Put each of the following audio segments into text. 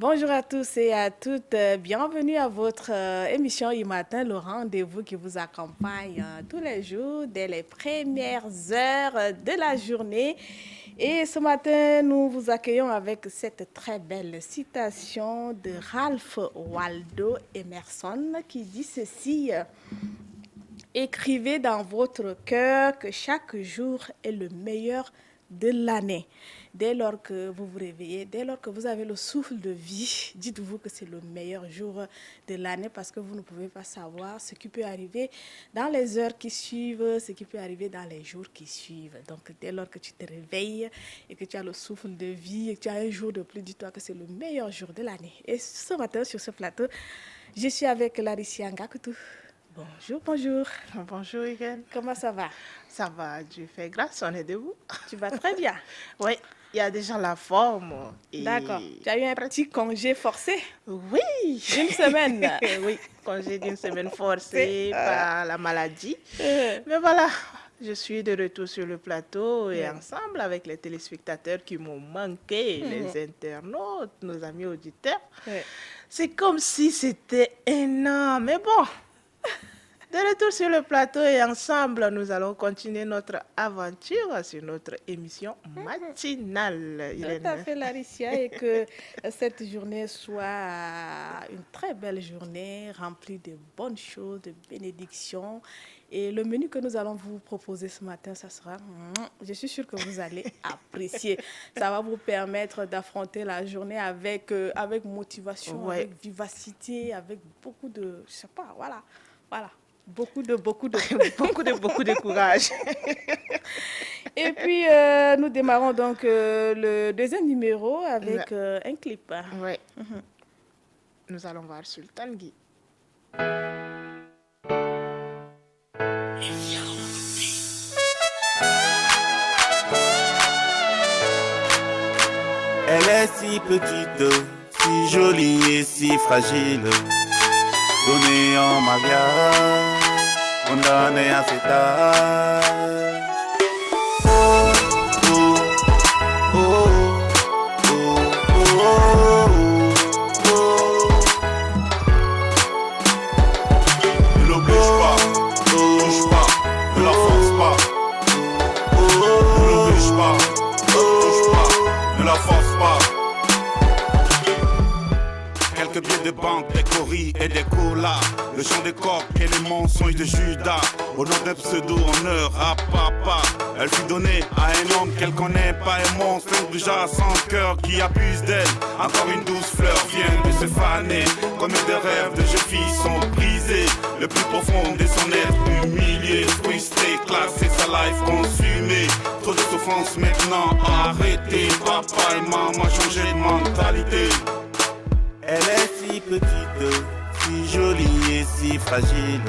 Bonjour à tous et à toutes. Bienvenue à votre émission e-matin, le rendez-vous qui vous accompagne tous les jours dès les premières heures de la journée. Et ce matin, nous vous accueillons avec cette très belle citation de Ralph Waldo Emerson qui dit ceci. Écrivez dans votre cœur que chaque jour est le meilleur de l'année. Dès lors que vous vous réveillez, dès lors que vous avez le souffle de vie, dites-vous que c'est le meilleur jour de l'année parce que vous ne pouvez pas savoir ce qui peut arriver dans les heures qui suivent, ce qui peut arriver dans les jours qui suivent. Donc, dès lors que tu te réveilles et que tu as le souffle de vie et que tu as un jour de plus, dis-toi que c'est le meilleur jour de l'année. Et ce matin, sur ce plateau, je suis avec Larissia Ngakoutou. Bonjour, bonjour. Bonjour, Irène. Comment ça va? Ça va, Dieu fait grâce, on est debout. Tu vas très bien. Oui, il y a déjà la forme. Et... D'accord. Tu as eu un petit congé forcé? Oui. D'une semaine? Oui, congé d'une semaine forcé par la maladie. Mais voilà, je suis de retour sur le plateau et ensemble avec les téléspectateurs qui m'ont manqué, les internautes, nos amis auditeurs. C'est comme si c'était un an, mais bon. De retour sur le plateau et ensemble, nous allons continuer notre aventure sur notre émission matinale. Tout à fait, Larissia, et que cette journée soit une très belle journée remplie de bonnes choses, de bénédictions. Et le menu que nous allons vous proposer ce matin, ça sera, je suis sûre que vous allez apprécier. Ça va vous permettre d'affronter la journée avec motivation, avec vivacité, avec beaucoup de, je sais pas, voilà. Beaucoup de beaucoup de courage. Et puis, nous démarrons donc le deuxième numéro avec un clip. Oui. Nous allons voir Sultan Guy. Elle est si petite, si jolie et si fragile, donnée en mariage, condamnée à cet âge. Oh, oh, oh, oh, oh, oh, oh. Ne l'oblige pas, ne touche pas, ne la force pas. Ne l'oblige pas, ne touche pas, ne la force pas. Quelques billets de banque, des coris et des colas. Le chant des coqs et les mensonges de Judas. Au nom d'un pseudo en heure à papa. Elle fut donnée à un homme qu'elle connaît pas. Un monstre, un goujat sans cœur qui abuse d'elle. Encore une douce fleur vient de se faner. Combien de rêves de jeunes filles sont brisés. Le plus profond de son être humilié, frustré, classé, sa life consumée. Trop de souffrance maintenant arrêtée. Papa et maman changé de mentalité. Elle est si petite, si jolie et si fragile,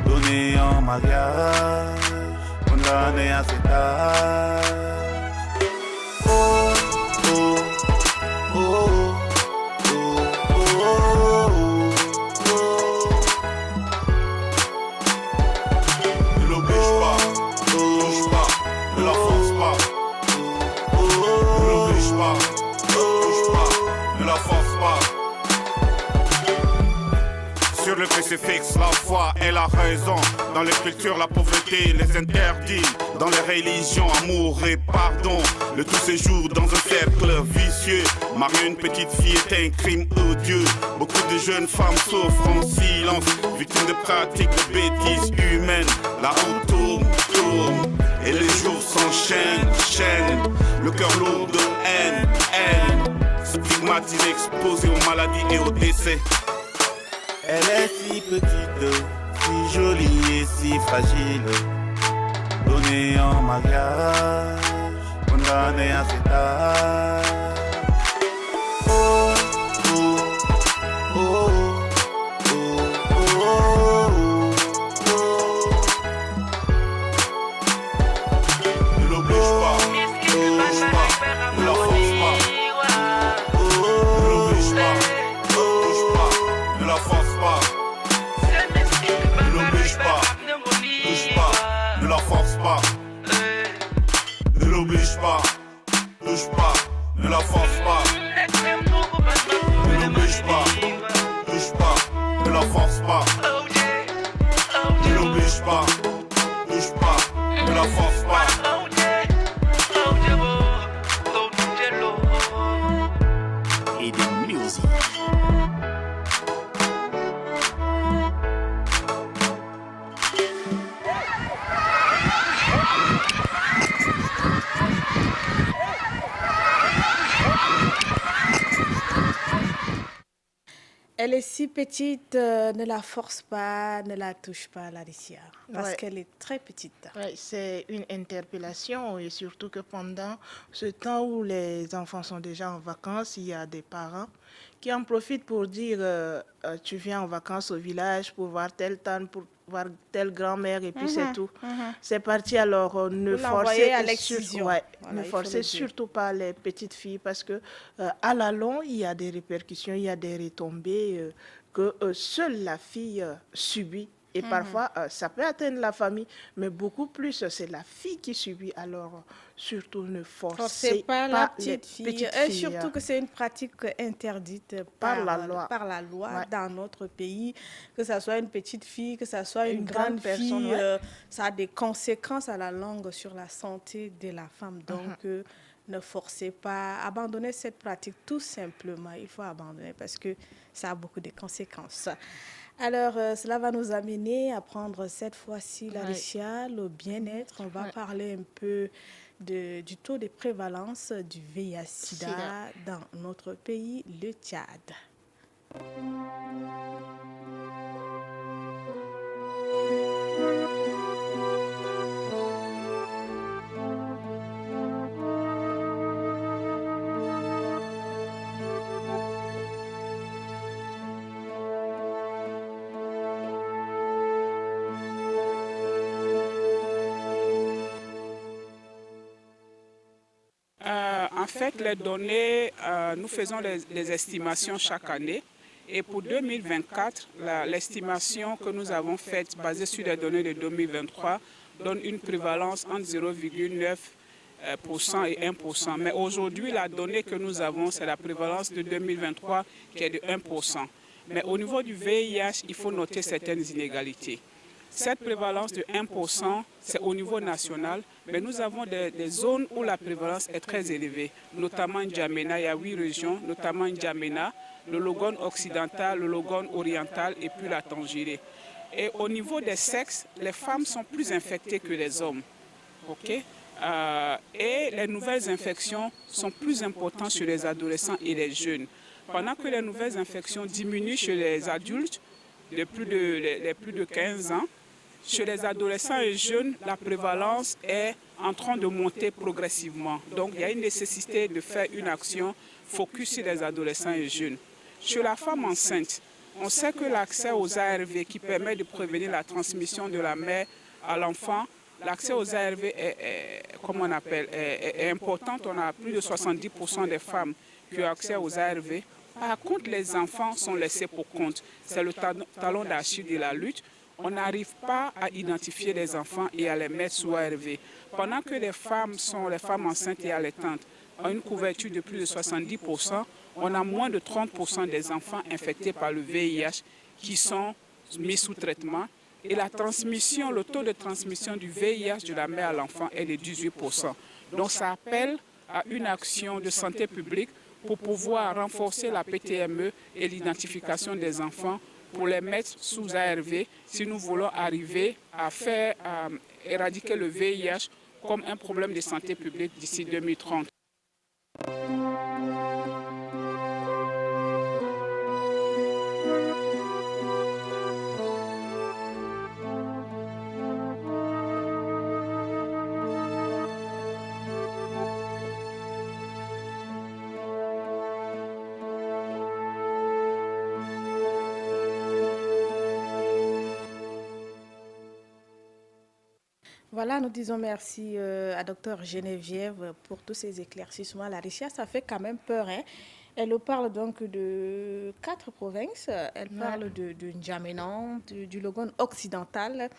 donnée en mariage, condamnée à cet âge. Oh, oh, oh, oh, oh, oh, oh. Ne l'oblige pas, ne touche pas, ne la force pas. Ne l'oblige pas, ne touche pas, ne la force pas. Sur le crucifix, la foi et la raison. Dans les cultures, la pauvreté les interdit. Dans les religions, amour et pardon. Le tout séjour dans un cercle vicieux. Marier une petite fille est un crime odieux. Beaucoup de jeunes femmes souffrent en silence, victimes de pratiques de bêtises humaines. La route tourne, et les jours s'enchaînent. Le cœur lourd de haine. Stigmatisé, exposé aux maladies et aux décès. Elle est si petite, si jolie et si fragile, donnée en mariage, condamnée à cet âge. Oh, oh, oh, oh, oh, oh, oh. Ne l'oblige pas, ne touche pas, ne la force pas. Ne l'oblige pas, ne touche pas, ne la force pas. Ne l'oblige pas, ne touche pas, ne la force pas. Ne l'oblige pas, touche pas, ne la force pas. l'oblige pas, touche pas, ne la force pas. Ne l'oblige pas, touche pas, ne la force pas. Et de musique. Elle est si petite, ne la force pas, ne la touche pas, Laetitia, parce Ouais. qu'elle est très petite. Ouais, c'est une interpellation et surtout que pendant ce temps où les enfants sont déjà en vacances, il y a des parents qui en profitent pour dire tu viens en vacances au village pour voir telle tante, pour voir telle grand-mère et puis c'est tout. C'est parti alors ne Vous l'envoyez forcez à sur- l'excision. ouais, Voilà, ne il faut forcez le dire. surtout pas les petites filles parce que à la longue il y a des répercussions, il y a des retombées que seule la fille subit. Et parfois, ça peut atteindre la famille, mais beaucoup plus, c'est la fille qui subit. Alors, surtout, ne Forcez forcez pas la pas les petite fille. petites Et filles. surtout que c'est une pratique interdite Par la loi. par la loi Ouais. dans notre pays. Que ce soit une petite fille, que ce soit une Une grande grande personne, fille, ouais. ça a des conséquences à la longue sur la santé de la femme. Donc, ne forcez pas, abandonnez cette pratique tout simplement. Il faut abandonner parce que ça a beaucoup de conséquences. Alors, cela va nous amener à prendre cette fois-ci, Laetitia, le bien-être. On va Ouais. parler un peu du taux de prévalence du VIH-Sida Sida. dans notre pays, le Tchad. En fait, les données, nous faisons les estimations chaque année. Et pour 2024, l'estimation que nous avons faite, basée sur les données de 2023, donne une prévalence entre 0,9% et 1%. Mais aujourd'hui, la donnée que nous avons, c'est la prévalence de 2023 qui est de 1%. Mais au niveau du VIH, il faut noter certaines inégalités. Cette prévalence de 1%, c'est au niveau national, mais nous avons des zones où la prévalence est très élevée, notamment N'Djamena, il y a 8 régions, notamment N'Djamena, le Logone occidental, le Logone oriental et puis la Tangéré. Et au niveau des sexes, les femmes sont plus infectées que les hommes. Ok? Et les nouvelles infections sont plus importantes chez les adolescents et les jeunes. Pendant que les nouvelles infections diminuent chez les adultes, les plus de 15 ans, chez les adolescents et jeunes, la prévalence est en train de monter progressivement. Donc, il y a une nécessité de faire une action focus sur les adolescents et jeunes. Chez la femme enceinte, on sait que l'accès aux ARV qui permet de prévenir la transmission de la mère à l'enfant, l'accès aux ARV est important. On a plus de 70% des femmes qui ont accès aux ARV. Par contre, les enfants sont laissés pour compte. C'est le talon d'Achille de la lutte. On n'arrive pas à identifier les enfants et à les mettre sous ARV. Pendant que les femmes enceintes et allaitantes ont une couverture de plus de 70%, on a moins de 30% des enfants infectés par le VIH qui sont mis sous traitement. Et la transmission, le taux de transmission du VIH de la mère à l'enfant est de 18%. Donc ça appelle à une action de santé publique pour pouvoir renforcer la PTME et l'identification des enfants pour les mettre sous ARV si nous voulons arriver à faire éradiquer le VIH comme un problème de santé publique d'ici 2030. Voilà, nous disons merci à Dr Geneviève pour tous ces éclaircissements. Laetitia, ça fait quand même peur, hein? Elle nous parle donc de 4 provinces. Elle parle de N'Djamena, du Logone occidental,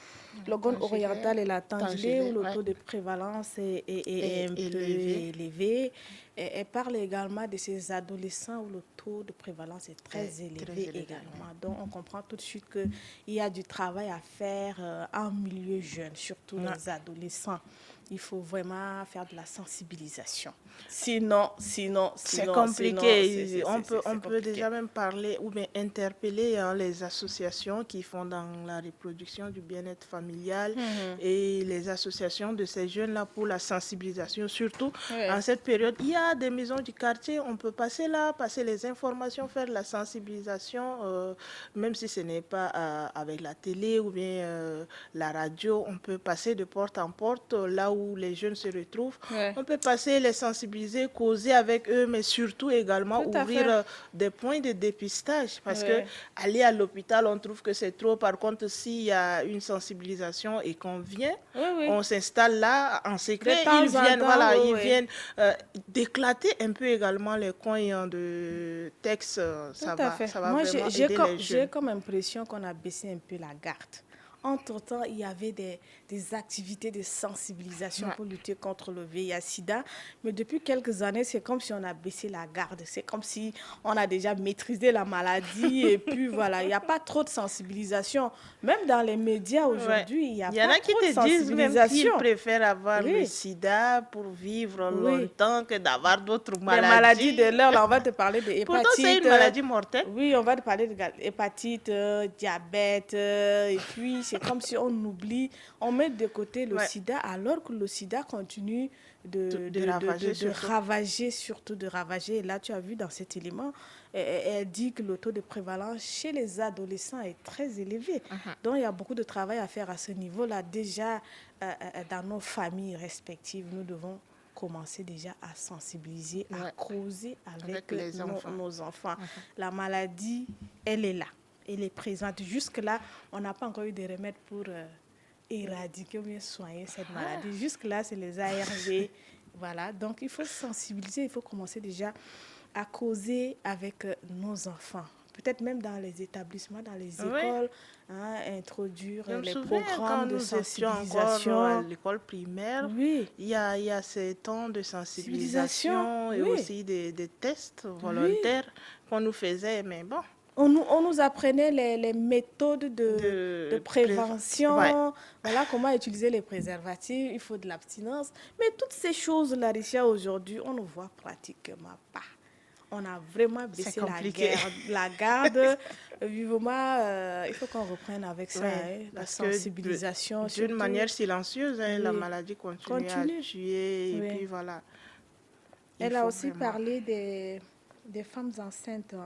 Logone oriental et la Tangéré, où le taux de prévalence est un peu élevé. Elle parle également de ces adolescents où le taux de prévalence est très élevé également. Donc, on comprend tout de suite qu'il y a du travail à faire en milieu jeune, surtout les adolescents. Il faut vraiment faire de la sensibilisation. Sinon, c'est compliqué. sinon, On peut déjà même parler ou bien interpeller les associations qui font dans la reproduction du bien-être familial et les associations de ces jeunes-là pour la sensibilisation. Surtout en cette période, il y a des maisons du quartier, on peut passer là, passer les informations, faire la sensibilisation, même si ce n'est pas avec la télé ou bien la radio, on peut passer de porte en porte là où les jeunes se retrouvent. On peut passer, les sensibiliser, causer avec eux, mais surtout également ouvrir des points de dépistage. Parce que aller à l'hôpital, on trouve que c'est trop. Par contre, s'il y a une sensibilisation et qu'on vient, on s'installe là en secret. Ils viennent d'éclater un peu également les coins de texte. Ça va Moi, vraiment aider les jeunes. j'ai comme impression qu'on a baissé un peu la garde. Entre-temps, il y avait des activités de sensibilisation pour lutter contre le VIH-Sida. Mais depuis quelques années, c'est comme si on a baissé la garde. C'est comme si on a déjà maîtrisé la maladie. Et puis voilà, il n'y a pas trop de sensibilisation. Même dans les médias aujourd'hui, il n'y a pas trop de sensibilisation. Il y en a qui te disent même qu'ils préfèrent avoir le sida pour vivre longtemps que d'avoir d'autres maladies. Les maladies de l'heure, là, on va te parler de hépatite. Pourtant, c'est une maladie mortelle. Oui, on va te parler de hépatite, diabète, et puis c'est comme si on oublie, on met de côté le sida, alors que le sida continue de ravager. Et là, tu as vu dans cet élément, elle dit que le taux de prévalence chez les adolescents est très élevé. Donc, il y a beaucoup de travail à faire à ce niveau-là. Déjà, dans nos familles respectives, nous devons commencer déjà à sensibiliser, à causer avec nos enfants. La maladie, elle est là. Elle est présente. Jusque-là, on n'a pas encore eu de remèdes pour éradiquer ou bien soigner cette maladie. Jusque-là, c'est les ARV. Voilà. Donc, il faut sensibiliser, il faut commencer déjà à causer avec nos enfants. Peut-être même dans les établissements, dans les écoles, introduire les programmes de sensibilisation. À l'école primaire, il y a ces temps de sensibilisation et aussi des tests volontaires qu'on nous faisait, mais bon. On nous apprenait les méthodes de prévention, voilà comment utiliser les préservatifs, il faut de l'abstinence. Mais toutes ces choses, Laetitia, aujourd'hui, on ne voit pratiquement pas. On a vraiment baissé la garde. Vivement, il faut qu'on reprenne avec ça, la sensibilisation. D'une manière silencieuse, la maladie continue à tuer. Et puis voilà. Elle a aussi parlé des femmes enceintes,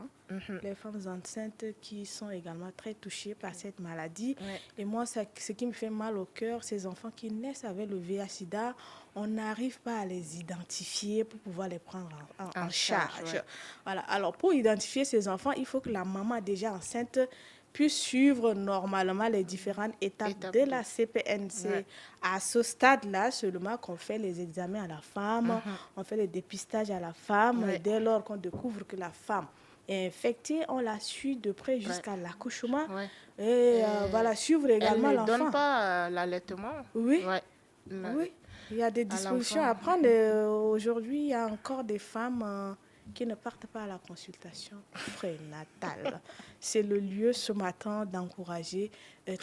les femmes enceintes qui sont également très touchées par cette maladie. Et moi, ce qui me fait mal au cœur, ces enfants qui naissent avec le VIH-Sida, on n'arrive pas à les identifier pour pouvoir les prendre en charge. Voilà. Alors, pour identifier ces enfants, il faut que la maman déjà enceinte puisse suivre normalement les différentes étapes de la CPNC. À ce stade-là, seulement qu'on fait les examens à la femme, on fait le dépistage à la femme. Dès lors qu'on découvre que la femme est infectée, on la suit de près jusqu'à l'accouchement. Et voilà, suivre également l'enfant. Elle ne donne pas l'allaitement. Oui. Il y a des dispositions à prendre. Aujourd'hui, il y a encore des femmes qui ne partent pas à la consultation prénatale. C'est le lieu ce matin d'encourager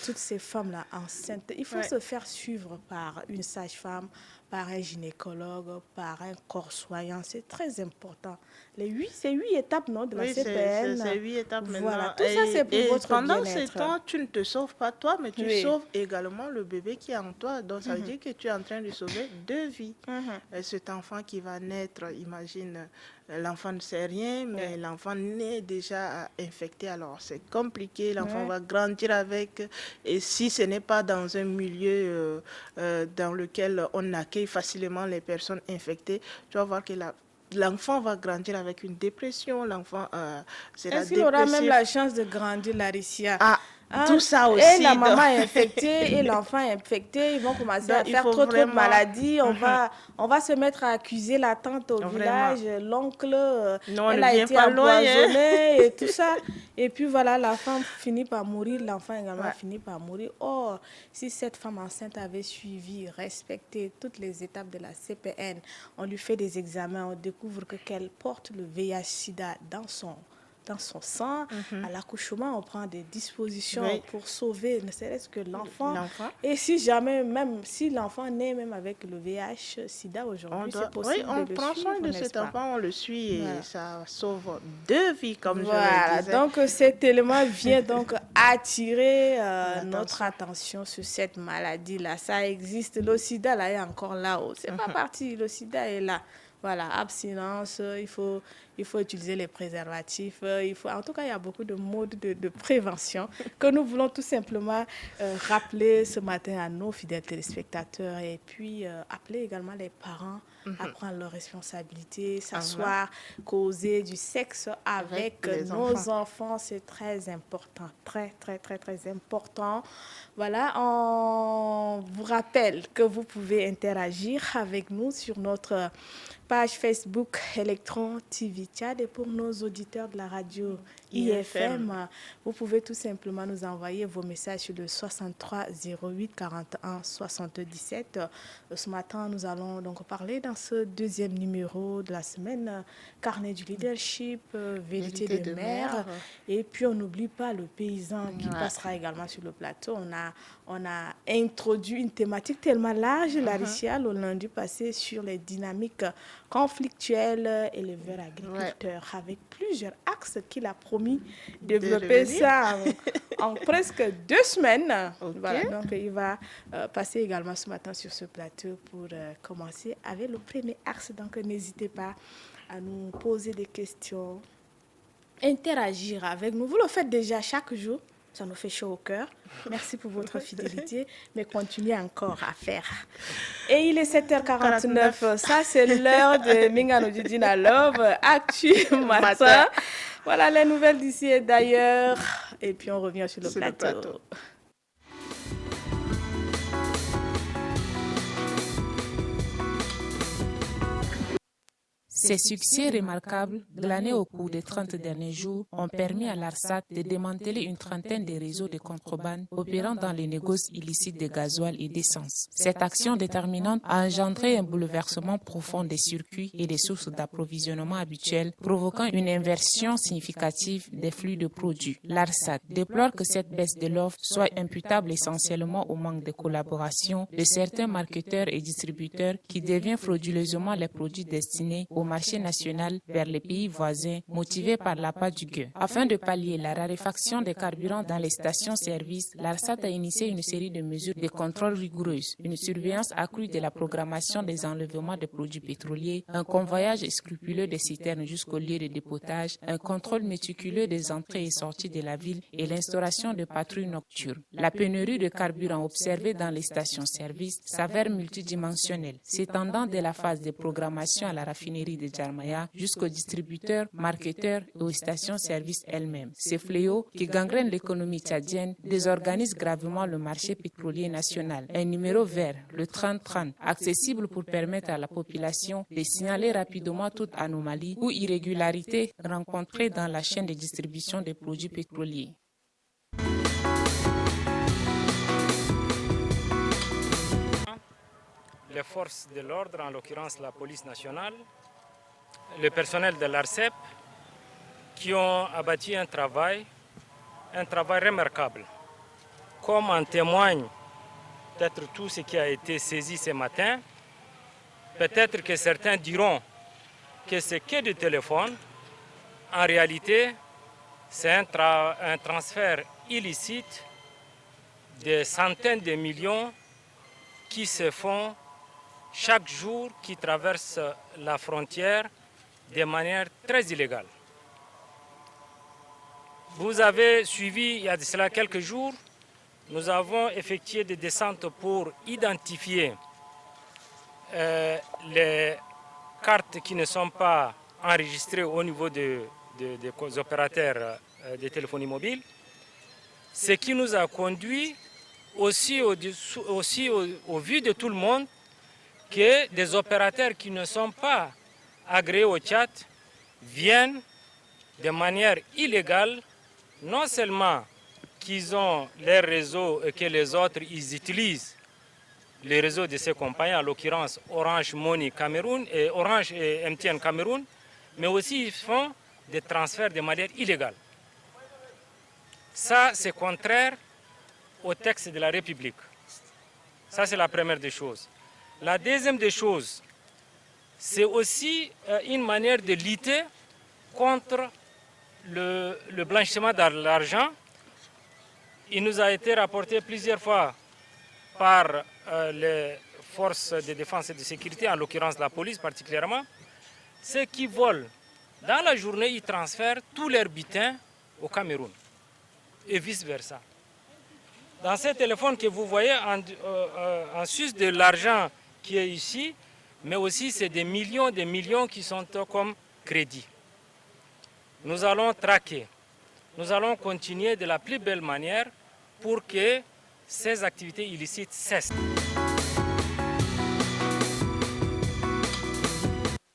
toutes ces femmes-là enceintes. Il faut se faire suivre par une sage-femme, par un gynécologue, par un corps soignant. C'est très important. C'est 8 étapes de la CPN. C'est 8 étapes voilà, maintenant. Tout ça, c'est pour votre pendant bien-être. ce temps, tu ne te sauves pas toi, mais tu sauves également le bébé qui est en toi. Donc, ça veut dire que tu es en train de sauver 2 vies. Et cet enfant qui va naître, imagine, l'enfant ne sait rien, mais l'enfant naît déjà infecté. Alors, c'est compliqué. L'enfant va grandir avec. Et si ce n'est pas dans un milieu dans lequel on accueille facilement les personnes infectées, tu vas voir que l'enfant va grandir avec une dépression. L'enfant sera Est-ce qu'il aura même la chance de grandir, Laetitia? Hein, Tout ça aussi. Et la donc. maman est infectée et l'enfant est infecté. Ils vont commencer à Donc, il faire faut trop de vraiment- maladies. On va se mettre à accuser la tante au Vraiment. village, l'oncle. Nous, on Elle ne a vient été pas loin, hein. empoisonnée et tout ça. Et puis voilà, la femme finit par mourir. L'enfant également Ouais. finit par mourir. Or, si cette femme enceinte avait suivi, respecté toutes les étapes de la CPN, on lui fait des examens, on découvre qu'elle porte le VIH-Sida dans son sang. À l'accouchement, on prend des dispositions Oui. pour sauver ne serait-ce que l'enfant. L'enfant. Et si jamais, même si l'enfant naît même avec le VIH-Sida On aujourd'hui, doit- c'est possible oui, on de le prend soin suivre, de n'est-ce cet pas? enfant, on le suit et Voilà. ça sauve 2 vies, comme je Voilà, le disais. donc cet élément vient donc attirer L'attention. notre attention sur cette maladie-là. Ça existe, le sida là est encore là-haut. C'est pas parti, le sida est là. Voilà, abstinence, il faut utiliser les préservatifs. En tout cas, il y a beaucoup de modes de prévention que nous voulons tout simplement rappeler ce matin à nos fidèles téléspectateurs et puis appeler également les parents à prendre leurs responsabilités, s'asseoir, causer du sexe avec les nos enfants. C'est très important, très, très, très, très important. Voilà, on vous rappelle que vous pouvez interagir avec nous sur notre page Facebook Electron TV Tchad et pour nos auditeurs de la radio IFM, vous pouvez tout simplement nous envoyer vos messages sur le 63 08 41 77. Ce matin, nous allons donc parler dans ce deuxième numéro de la semaine, carnet du leadership, vérité de mère. Et puis, on n'oublie pas le paysan qui passera également sur le plateau. On a introduit une thématique tellement large, Laricia, le lundi passé, sur les dynamiques conflictuelles éleveurs-agriculteurs, avec plusieurs axes qu'il a promis de développer ça en presque 2 semaines. Okay. Voilà, donc il va passer également ce matin sur ce plateau pour commencer avec le premier axe. Donc n'hésitez pas à nous poser des questions, interagir avec nous. Vous le faites déjà chaque jour. Ça nous fait chaud au cœur. Merci pour votre fidélité, mais continuez encore à faire. Et il est 7h49. Ça, c'est l'heure de Mingano Didina Love, Actu Matin. Voilà les nouvelles d'ici et d'ailleurs. Et puis, on revient sur le plateau. Ces succès remarquables, glanés au cours des 30 derniers jours, ont permis à l'ARSAT de démanteler une trentaine de réseaux de contrebande opérant dans les négoces illicites de gasoil et d'essence. Cette action déterminante a engendré un bouleversement profond des circuits et des sources d'approvisionnement habituelles, provoquant une inversion significative des flux de produits. L'ARSAT déplore que cette baisse de l'offre soit imputable essentiellement au manque de collaboration de certains marketeurs et distributeurs qui déviennent frauduleusement les produits destinés au marché national vers les pays voisins, motivés par l'appât du gueux. Afin de pallier la raréfaction des carburants dans les stations-service, l'ARSAT a initié une série de mesures de contrôle rigoureuses, une surveillance accrue de la programmation des enlèvements de produits pétroliers, un convoyage scrupuleux des citernes jusqu'au lieu de dépotage, un contrôle méticuleux des entrées et sorties de la ville et l'instauration de patrouilles nocturnes. La pénurie de carburant observée dans les stations-service s'avère multidimensionnelle, s'étendant de la phase de programmation à la raffinerie de Djarmaya jusqu'aux distributeurs, marketeurs et aux stations-service elles-mêmes. Ces fléaux qui gangrènent l'économie tchadienne désorganisent gravement le marché pétrolier national. Un numéro vert, le 3030, accessible pour permettre à la population de signaler rapidement toute anomalie ou irrégularité rencontrée dans la chaîne de distribution des produits pétroliers. Les forces de l'ordre, en l'occurrence la police nationale, le personnel de l'ARCEP, qui ont abattu un travail remarquable. Comme en témoigne peut-être tout ce qui a été saisi ce matin, peut-être que certains diront que c'est que du téléphone. En réalité, c'est un transfert illicite de centaines de millions qui se font chaque jour, qui traversent la frontière de manière très illégale. Vous avez suivi, il y a de cela quelques jours, nous avons effectué des descentes pour identifier les cartes qui ne sont pas enregistrées au niveau des opérateurs de téléphonie mobile. ce qui nous a conduit aussi au vu de tout le monde que des opérateurs qui ne sont pas agréés au Tchad viennent de manière illégale, non seulement qu'ils ont les réseaux et que les autres ils utilisent les réseaux de ces compagnies, en l'occurrence Orange Money Cameroun et Orange et MTN Cameroun, mais aussi ils font des transferts de manière illégale. Ça, c'est contraire au texte de la République. Ça, c'est la première des choses. La deuxième des choses, c'est aussi une manière de lutter contre le blanchiment de l'argent. Il nous a été rapporté plusieurs fois par les forces de défense et de sécurité, en l'occurrence la police particulièrement, ceux qui volent. Dans la journée, ils transfèrent tous leurs butins au Cameroun et vice-versa. Dans ces téléphones que vous voyez, en sus de l'argent qui est ici, mais aussi c'est des millions qui sont comme crédit. Nous allons traquer, nous allons continuer de la plus belle manière pour que ces activités illicites cessent.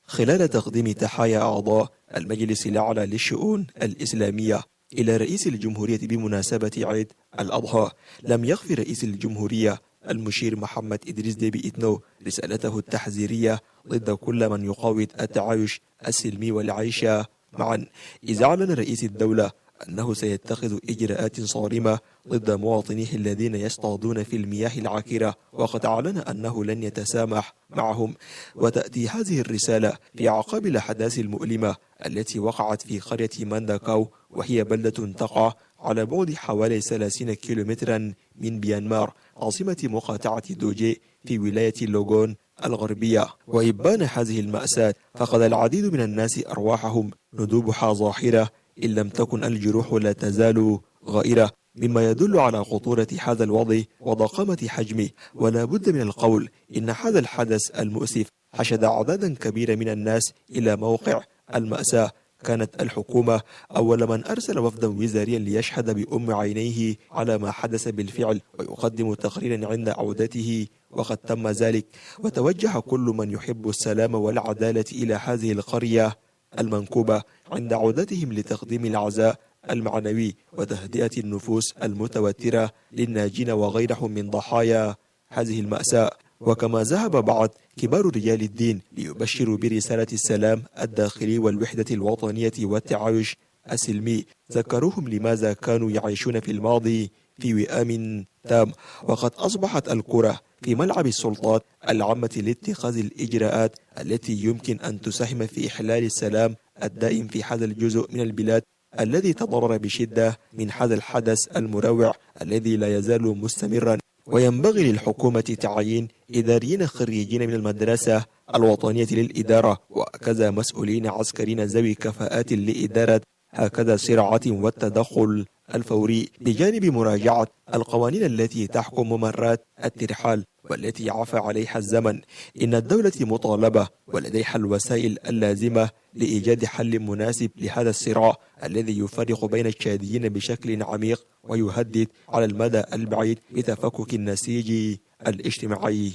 خلال تقديم تحايا أعضاء المجلس الأعلى للشؤون الإسلامية إلى رئيس الجمهورية بمناسبة عيد الأضحى، لم يخف رئيس الجمهورية المشير محمد إدريس ديبي إتنو رسالته التحذيرية ضد كل من يقاوض التعايش السلمي والعيش معا، إذ أعلن رئيس الدولة أنه سيتخذ إجراءات صارمة ضد مواطنيه الذين يصطادون في المياه العكرة، وقد أعلن أنه لن يتسامح معهم. وتأتي هذه الرسالة في أعقاب الأحداث المؤلمة التي وقعت في قرية مانداكاو، وهي بلدة تقع على بعد حوالي 30 كيلومترا من ميانمار عاصمة مقاطعة دوجي في ولاية لوغون الغربية. وإبان هذه المأساة فقد العديد من الناس أرواحهم ندوبها ظاهرة، إن لم تكن الجروح لا تزال غائرة، مما يدل على خطورة هذا الوضع وضخامة حجمه. ولا بد من القول إن هذا الحدث المؤسف حشد أعدادا كبيرة من الناس إلى موقع المأساة. كانت الحكومة أول من أرسل وفدا وزاريا ليشهد بأم عينيه على ما حدث بالفعل ويقدم تقريرا عند عودته، وقد تم ذلك. وتوجه كل من يحب السلام والعدالة إلى هذه القرية المنكوبة عند عودتهم لتقديم العزاء المعنوي وتهدئة النفوس المتوترة للناجين وغيرهم من ضحايا هذه المأساة. وكما ذهب بعض كبار رجال الدين ليبشروا برسالة السلام الداخلي والوحدة الوطنية والتعايش السلمي، ذكروهم لماذا كانوا يعيشون في الماضي في وئام تام. وقد أصبحت القرى في ملعب السلطات العامة لاتخاذ الإجراءات التي يمكن أن تساهم في إحلال السلام الدائم في هذا الجزء من البلاد الذي تضرر بشدة من هذا الحدث المروع الذي لا يزال مستمرا. وينبغي للحكومة تعيين إداريين خريجين من المدرسة الوطنية للإدارة وكذا مسؤولين عسكريين ذوي كفاءات لإدارة هكذا صراعات والتدخل الفوري، بجانب مراجعة القوانين التي تحكم ممرات الترحال والتي عفى عليها الزمن. إن الدولة مطالبة ولديها الوسائل اللازمة لإيجاد حل مناسب لهذا الصراع الذي يفرق بين التشاديين بشكل عميق ويهدد على المدى البعيد بتفكك النسيج الاجتماعي.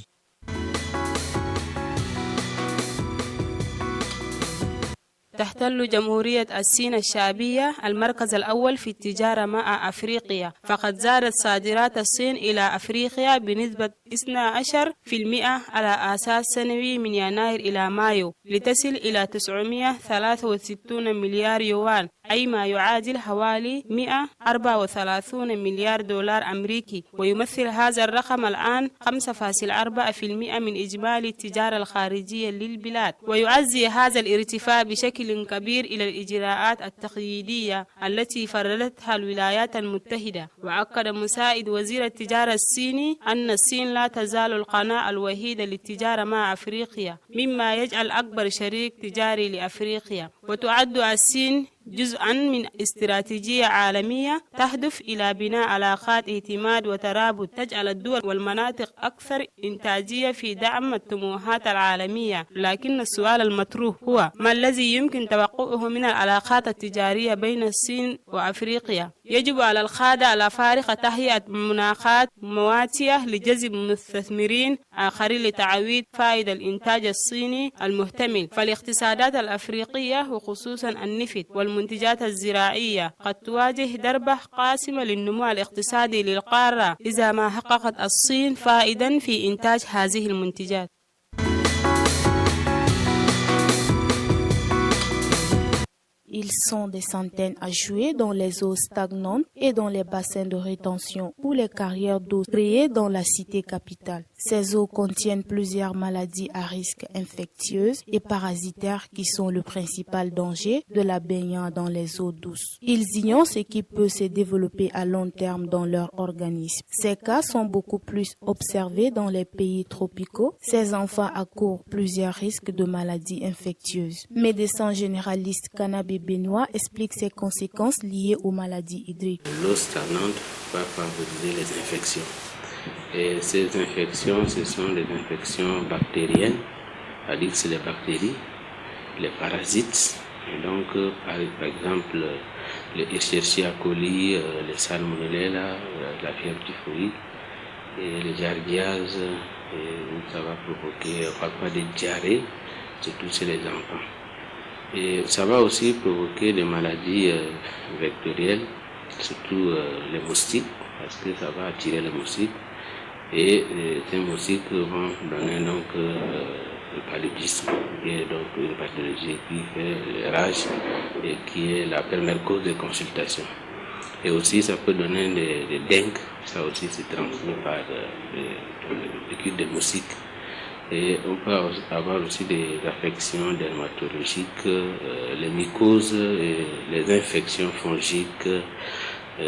تحتل جمهورية الصين الشعبية المركز الأول في التجارة مع أفريقيا، فقد زادت صادرات الصين إلى أفريقيا بنسبة 12% على أساس سنوي من يناير إلى مايو، لتصل إلى 963 مليار يوان، أي ما يعادل حوالي 134 مليار دولار أمريكي. ويمثل هذا الرقم الآن 5.4% من إجمالي التجارة الخارجية للبلاد. ويعزي هذا الارتفاع بشكل كبير إلى الإجراءات التقييدية التي فرضتها الولايات المتحدة. وأكد مساعد وزير التجارة الصيني أن الصين لا تزال القناة الوحيدة للتجارة مع أفريقيا، مما يجعل أكبر شريك تجاري لأفريقيا. وتعد الصين جزءا من استراتيجية عالمية تهدف إلى بناء علاقات اعتماد وترابط تجعل الدول والمناطق أكثر إنتاجية في دعم الطموحات العالمية. لكن السؤال المطروح هو ما الذي يمكن توقعه من العلاقات التجارية بين الصين وأفريقيا؟ يجب على القادة الأفارقة تهيئة مناخات مواتية لجذب مستثمرين آخرين لتعويض فائدة الإنتاج الصيني المحتمل. فالاقتصادات الأفريقية وخصوصا النفط والمنتجات الزراعية قد تواجه ضربة قاسمة للنمو الاقتصادي للقارة إذا ما حققت الصين فائدة في إنتاج هذه المنتجات. Ils sont des centaines à jouer dans les eaux stagnantes et dans les bassins de rétention ou les carrières d'eau créées dans la cité capitale. Ces eaux contiennent plusieurs maladies à risque infectieuses et parasitaires qui sont le principal danger de la baignade dans les eaux douces. Ils ignorent ce qui peut se développer à long terme dans leur organisme. Ces cas sont beaucoup plus observés dans les pays tropicaux. Ces enfants accourent plusieurs risques de maladies infectieuses. Médecin généraliste Cannabis Benoît explique ses conséquences liées aux maladies hydriques. L'eau stagnante va favoriser les infections. Et ces infections, ce sont des infections bactériennes, c'est-à-dire que c'est les bactéries, les parasites. Et donc, par exemple, les Escherichia coli, les salmonella, la fièvre typhoïde et les giardiases, et ça va provoquer parfois des diarrhées, surtout chez les enfants. Et ça va aussi provoquer des maladies vectorielles, surtout les moustiques, parce que ça va attirer les moustiques. Et ces moustiques vont donner donc le paludisme, qui est donc une pathologie qui fait les rages et qui est la première cause de consultation. Et aussi ça peut donner des dengues, ça aussi se transmet par le piqûres de moustiques. Et on peut avoir aussi des affections dermatologiques, les mycoses et les infections fongiques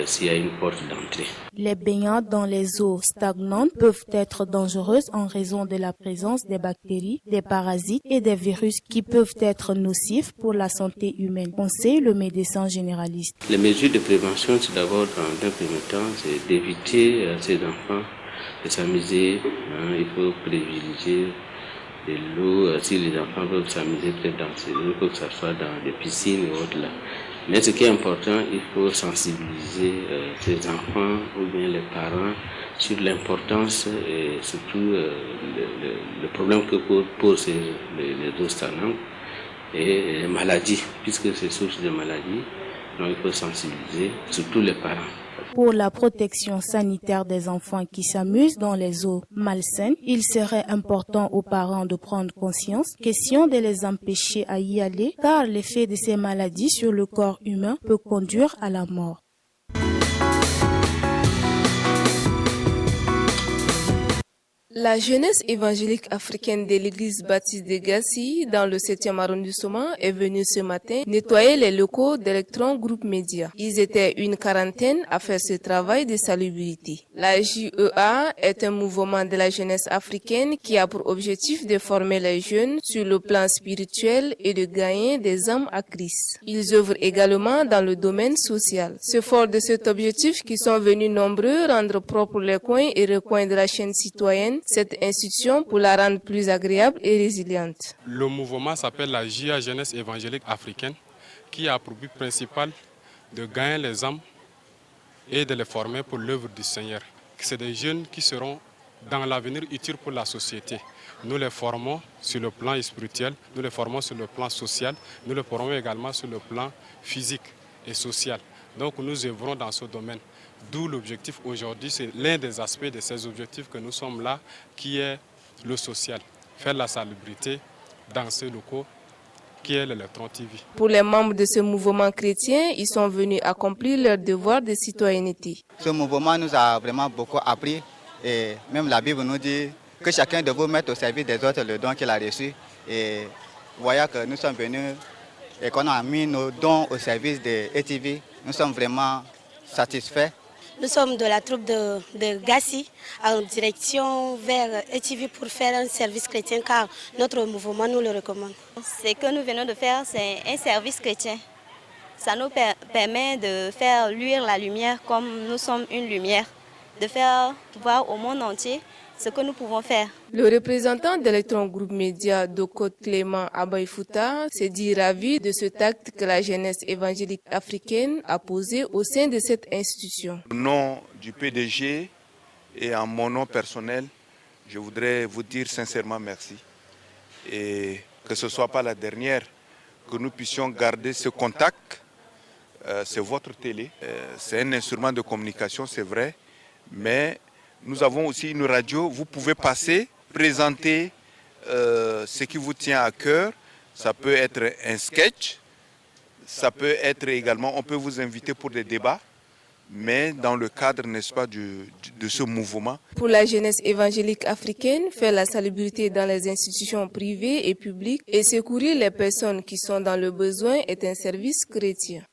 s'il y a une porte d'entrée. Les baignades dans les eaux stagnantes peuvent être dangereuses en raison de la présence des bactéries, des parasites et des virus qui peuvent être nocifs pour la santé humaine, conseille le médecin généraliste. Les mesures de prévention, c'est d'abord, dans un premier temps, c'est d'éviter à ces enfants de s'amuser. Il faut privilégier de l'eau. Si les enfants peuvent s'amuser peut-être dans ces eaux, que ce soit dans des piscines et autres là. Mais ce qui est important, il faut sensibiliser ces enfants ou bien les parents sur l'importance et surtout le problème que posent les eaux stagnantes et les maladies, puisque c'est source de maladies. Donc il faut sensibiliser surtout les parents. Pour la protection sanitaire des enfants qui s'amusent dans les eaux malsaines, il serait important aux parents de prendre conscience, question de les empêcher à y aller, car l'effet de ces maladies sur le corps humain peut conduire à la mort. La jeunesse évangélique africaine de l'église baptiste de Gassi, dans le 7e arrondissement, est venue ce matin nettoyer les locaux d'Electron Group Media. Ils étaient une quarantaine à faire ce travail de salubrité. La JEA est un mouvement de la jeunesse africaine qui a pour objectif de former les jeunes sur le plan spirituel et de gagner des âmes à Christ. Ils œuvrent également dans le domaine social. C'est fort de cet objectif qu'ils sont venus nombreux rendre propres les coins et recoins de la chaîne citoyenne, cette institution pour la rendre plus agréable et résiliente. Le mouvement s'appelle la JA Jeunesse Évangélique Africaine, qui a pour but principal de gagner les âmes et de les former pour l'œuvre du Seigneur. C'est des jeunes qui seront dans l'avenir utiles pour la société. Nous les formons sur le plan spirituel, nous les formons sur le plan social, nous les formons également sur le plan physique et social. Donc nous œuvrons dans ce domaine. D'où l'objectif aujourd'hui, c'est l'un des aspects de ces objectifs que nous sommes là, qui est le social. Faire la salubrité dans ces locaux, qui est l'Electron TV. Pour les membres de ce mouvement chrétien, ils sont venus accomplir leur devoir de citoyenneté. Ce mouvement nous a vraiment beaucoup appris et même la Bible nous dit que chacun de vous mette au service des autres le don qu'il a reçu. Et voyant que nous sommes venus et qu'on a mis nos dons au service de ETV, nous sommes vraiment satisfaits. Nous sommes de la troupe de Gassi en direction vers ETV pour faire un service chrétien car notre mouvement nous le recommande. Ce que nous venons de faire, c'est un service chrétien. Ça nous permet de faire luire la lumière comme nous sommes une lumière, de faire voir au monde entier ce que nous pouvons faire. Le représentant d'Electron Group Média, Doko Clément Abaïfouta, s'est dit ravi de cet acte que la jeunesse évangélique africaine a posé au sein de cette institution. Au nom du PDG et en mon nom personnel, je voudrais vous dire sincèrement merci. Et que ce ne soit pas la dernière, que nous puissions garder ce contact. C'est votre télé, c'est un instrument de communication, c'est vrai, mais nous avons aussi une radio, vous pouvez passer, présenter ce qui vous tient à cœur. Ça peut être un sketch, ça peut être également, on peut vous inviter pour des débats, mais dans le cadre, n'est-ce pas, de ce mouvement. Pour la jeunesse évangélique africaine, faire la salubrité dans les institutions privées et publiques et secourir les personnes qui sont dans le besoin est un service chrétien.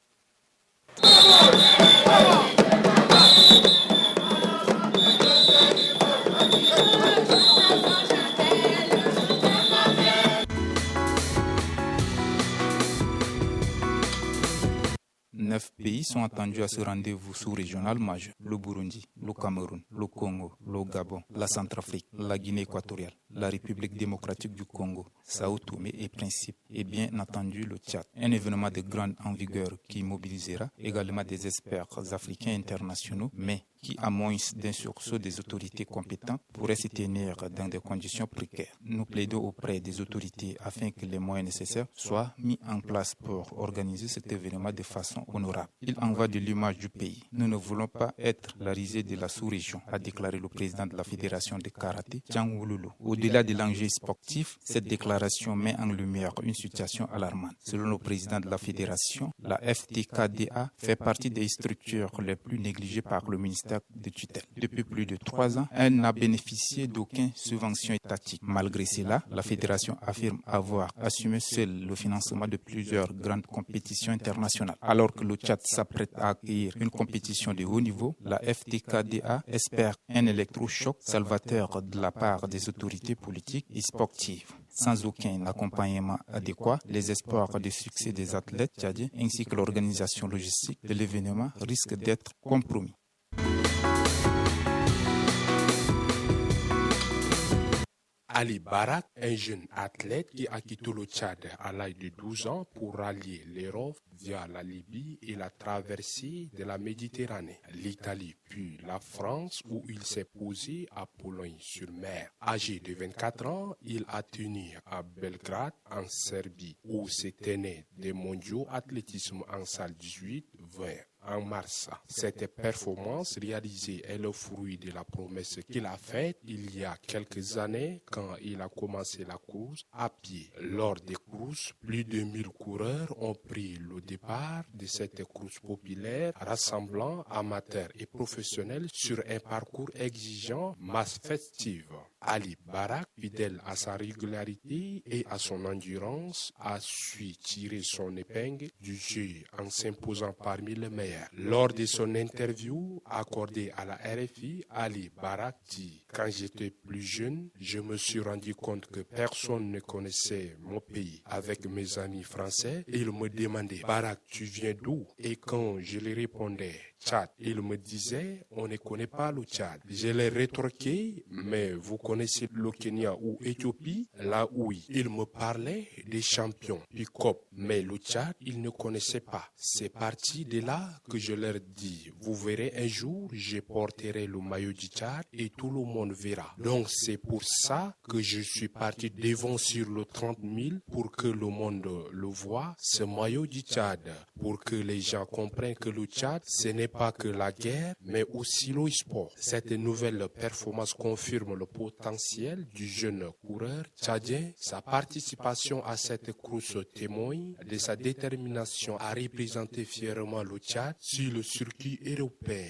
Neuf pays sont attendus à ce rendez-vous sous-régional majeur. Le Burundi, le Cameroun, le Congo, le Gabon, la Centrafrique, la Guinée équatoriale, la République démocratique du Congo, Sao Tomé et Principe et bien entendu le Tchad. Un événement de grande envergure qui mobilisera également des experts africains internationaux, mais qui, à moins d'un sursaut des autorités compétentes, pourrait se tenir dans des conditions précaires. Nous plaidons auprès des autorités afin que les moyens nécessaires soient mis en place pour organiser cet événement de façon honorable. Il en va de l'image du pays. Nous ne voulons pas être la risée de la sous-région, a déclaré le président de la Fédération de karaté, Tiang Wululu. Au-delà de l'enjeu sportif, cette déclaration met en lumière une situation alarmante. Selon le président de la Fédération, la FTKDA fait partie des structures les plus négligées par le ministère de tutelle. Depuis plus de 3 ans, elle n'a bénéficié d'aucune subvention étatique. Malgré cela, la fédération affirme avoir assumé seule le financement de plusieurs grandes compétitions internationales. Alors que le Tchad s'apprête à accueillir une compétition de haut niveau, la FTKDA espère un électrochoc salvateur de la part des autorités politiques et sportives. Sans aucun accompagnement adéquat, les espoirs de succès des athlètes tchadiens ainsi que l'organisation logistique de l'événement risquent d'être compromis. Ali Barak, un jeune athlète qui a quitté le Tchad à l'âge de 12 ans pour rallier l'Europe via la Libye et la traversée de la Méditerranée, l'Italie puis la France où il s'est posé à Boulogne-sur-Mer. Âgé de 24 ans, il a tenu à Belgrade en Serbie où se tenaient des mondiaux athlétisme en salle 18-20. En mars. Cette performance réalisée est le fruit de la promesse qu'il a faite il y a quelques années quand il a commencé la course à pied. Lors des courses, plus de 1000 coureurs ont pris le départ de cette course populaire rassemblant amateurs et professionnels sur un parcours exigeant, masse festive. Ali Barak, fidèle à sa régularité et à son endurance, a su tirer son épingle du jeu en s'imposant parmi les meilleurs. Lors de son interview accordée à la RFI, Ali Barak dit « Quand j'étais plus jeune, je me suis rendu compte que personne ne connaissait mon pays. Avec mes amis français, ils me demandaient « Barak, tu viens d'où ?» Et quand je leur répondais « Tchad », ils me disaient « On ne connaît pas le Tchad ». Je les rétorquais « Mais vous connaissez le Kenya ou Éthiopie ?» Là oui, ils me parlaient des champions, du COP. Mais le Tchad, ils ne connaissaient pas. C'est parti de là que je leur dis, vous verrez un jour, je porterai le maillot du Tchad et tout le monde verra. Donc c'est pour ça que je suis parti devant sur le 30 000 pour que le monde le voit, ce maillot du Tchad, pour que les gens comprennent que le Tchad, ce n'est pas que la guerre, mais aussi le sport. Cette nouvelle performance confirme le potentiel du jeune coureur tchadien. Sa participation à cette course témoigne de sa détermination à représenter fièrement le Tchad sur le circuit européen.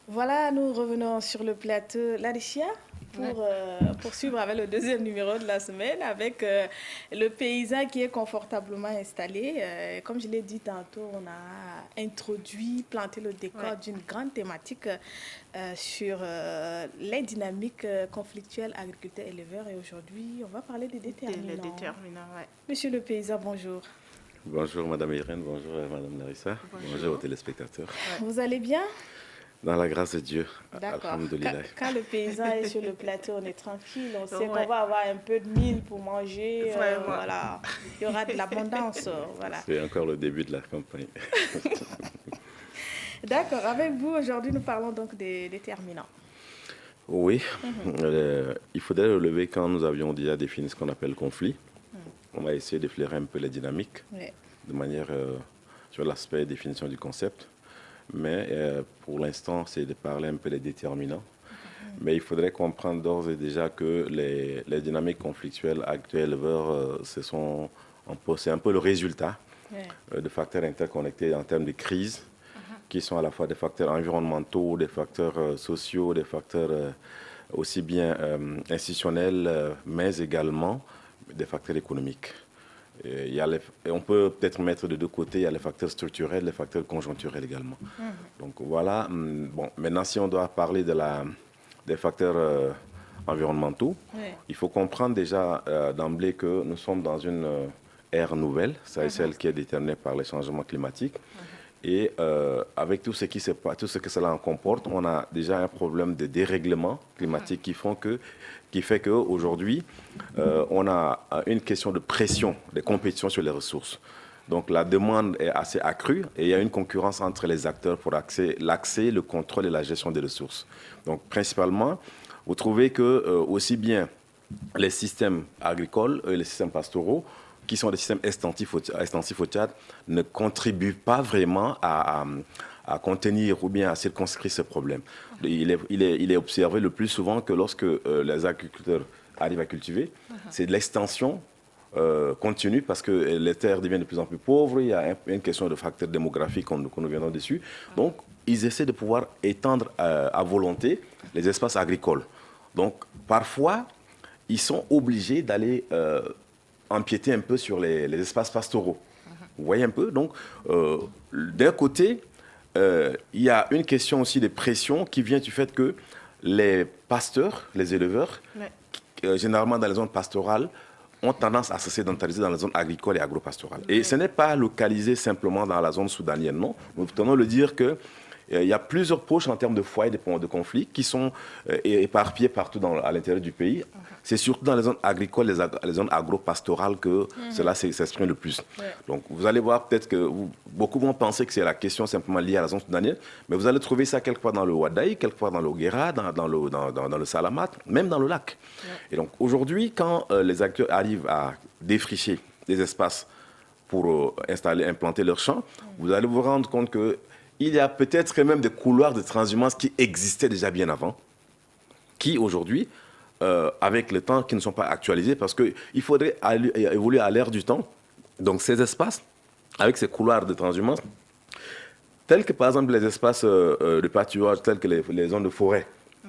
Voilà, nous revenons sur le plateau. Laetitia, pour poursuivre avec le deuxième numéro de la semaine, avec le paysan qui est confortablement installé. Comme je l'ai dit tantôt, on a planté le décor d'une grande thématique sur les dynamiques conflictuelles agriculteurs-éleveurs. Et aujourd'hui, on va parler des déterminants. Les déterminants, ouais. Monsieur le paysan, bonjour. Bonjour Madame Irène, bonjour Madame Larissa, bonjour aux téléspectateurs. Vous allez bien? Dans la grâce de Dieu, d'accord. Alhamdoulilah. Quand le paysan est sur le plateau, on est tranquille, on sait qu'on va avoir un peu de mil pour manger, voilà. Il y aura de l'abondance. Voilà. C'est encore le début de la campagne. D'accord, avec vous aujourd'hui nous parlons donc des déterminants. Oui, il faudrait relever quand nous avions déjà défini ce qu'on appelle conflit. On va essayer d'effleurer un peu les dynamiques de manière sur l'aspect définition du concept. Mais pour l'instant, c'est de parler un peu des déterminants. Mais il faudrait comprendre d'ores et déjà que les dynamiques conflictuelles actuelles, c'est un peu le résultat de facteurs interconnectés en termes de crise, qui sont à la fois des facteurs environnementaux, des facteurs sociaux, des facteurs aussi bien institutionnels, mais également des facteurs économiques. On peut peut-être mettre de deux côtés, il y a les facteurs structurels, les facteurs conjoncturels également. Donc voilà, bon, maintenant si on doit parler des facteurs environnementaux, il faut comprendre déjà d'emblée que nous sommes dans une ère nouvelle, c'est celle qui est déterminée par les changements climatiques. Et avec tout ce que cela en comporte, on a déjà un problème de dérèglement climatique qui fait qu'aujourd'hui, on a une question de pression, de compétition sur les ressources. Donc la demande est assez accrue et il y a une concurrence entre les acteurs pour l'accès, le contrôle et la gestion des ressources. Donc principalement, vous trouvez que aussi bien les systèmes agricoles et les systèmes pastoraux, qui sont des systèmes extensifs au Tchad, ne contribuent pas vraiment à contenir ou bien à circonscrire ce problème. Il est observé le plus souvent que lorsque les agriculteurs arrivent à cultiver, c'est de l'extension continue parce que les terres deviennent de plus en plus pauvres, il y a une question de facteurs démographiques qu'on nous viendra dessus. Donc, ils essaient de pouvoir étendre à volonté les espaces agricoles. Donc, parfois, ils sont obligés d'aller empiéter un peu sur les espaces pastoraux. Vous voyez un peu? Donc, d'un côté, il y a une question aussi de pression qui vient du fait que les pasteurs, les éleveurs, généralement dans les zones pastorales, ont tendance à se sédentariser dans les zones agricoles et agro-pastorales. Et ce n'est pas localisé simplement dans la zone soudanienne, non. Nous tenons à le dire que il y a plusieurs poches en termes de foyers de conflits qui sont éparpillés partout à l'intérieur du pays. C'est surtout dans les zones agricoles, les zones agro-pastorales que cela s'exprime le plus. Donc vous allez voir peut-être que beaucoup vont penser que c'est la question simplement liée à la zone soudanienne, mais vous allez trouver ça quelque part dans le Wadaï, quelque part dans le Guéra, dans le Salamat, même dans le lac. Et donc aujourd'hui, quand les acteurs arrivent à défricher des espaces pour implanter leurs champs, vous allez vous rendre compte que il y a peut-être même des couloirs de transhumance qui existaient déjà bien avant, qui aujourd'hui, avec le temps, qui ne sont pas actualisés parce qu'il faudrait évoluer à l'ère du temps. Donc ces espaces, avec ces couloirs de transhumance, tels que par exemple les espaces de pâturage, tels que les zones de forêt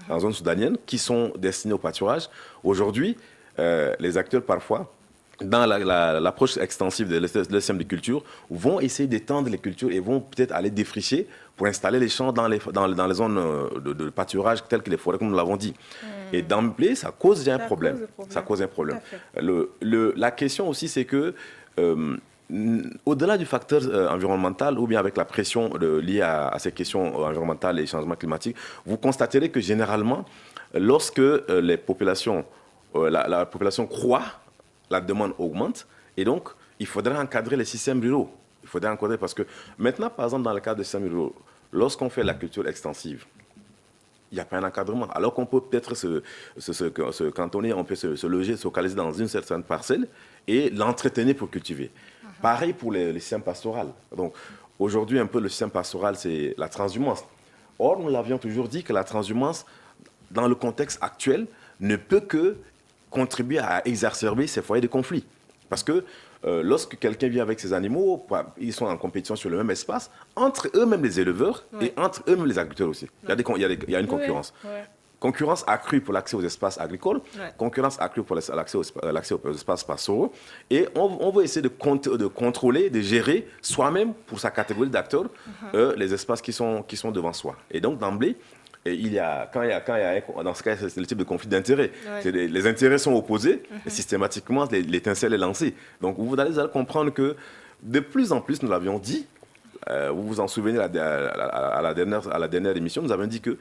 en zone soudanienne, qui sont destinés au pâturage, aujourd'hui, les acteurs parfois, dans l'approche extensive de l'SM de culture, vont essayer d'étendre les cultures et vont peut-être aller défricher pour installer les champs dans les zones de pâturage telles que les forêts, comme nous l'avons dit. Et d'emblée, ça cause déjà un problème. Ça cause un problème. La question aussi, c'est que au-delà du facteur environnemental ou bien avec la pression liée à ces questions environnementales et changements climatiques, vous constaterez que généralement, lorsque les populations, la population croît, la demande augmente et donc il faudrait encadrer les systèmes ruraux. Il faudrait encadrer parce que maintenant, par exemple, dans le cadre des systèmes ruraux, lorsqu'on fait la culture extensive, il n'y a pas un encadrement. Alors qu'on peut peut-être se cantonner, on peut se loger, se localiser dans une certaine parcelle et l'entretenir pour cultiver. Pareil pour les systèmes pastoraux. Donc aujourd'hui, un peu le système pastoral, c'est la transhumance. Or, nous l'avions toujours dit que la transhumance, dans le contexte actuel, ne peut que contribuer à exacerber ces foyers de conflit. Parce que lorsque quelqu'un vient avec ses animaux, ils sont en compétition sur le même espace, entre eux-mêmes les éleveurs et entre eux-mêmes les agriculteurs aussi. Il y a une concurrence. concurrence accrue pour l'accès aux espaces agricoles, concurrence accrue pour l'accès aux espaces pastoraux, et on veut essayer de contrôler, de gérer soi-même, pour sa catégorie d'acteurs, les espaces qui sont devant soi. Et donc, d'emblée, dans ce cas, c'est le type de conflit d'intérêts. Les intérêts sont opposés, et systématiquement, l'étincelle est lancée. Donc, vous allez comprendre que, de plus en plus, nous l'avions dit, vous vous en souvenez à la dernière émission, nous avons dit que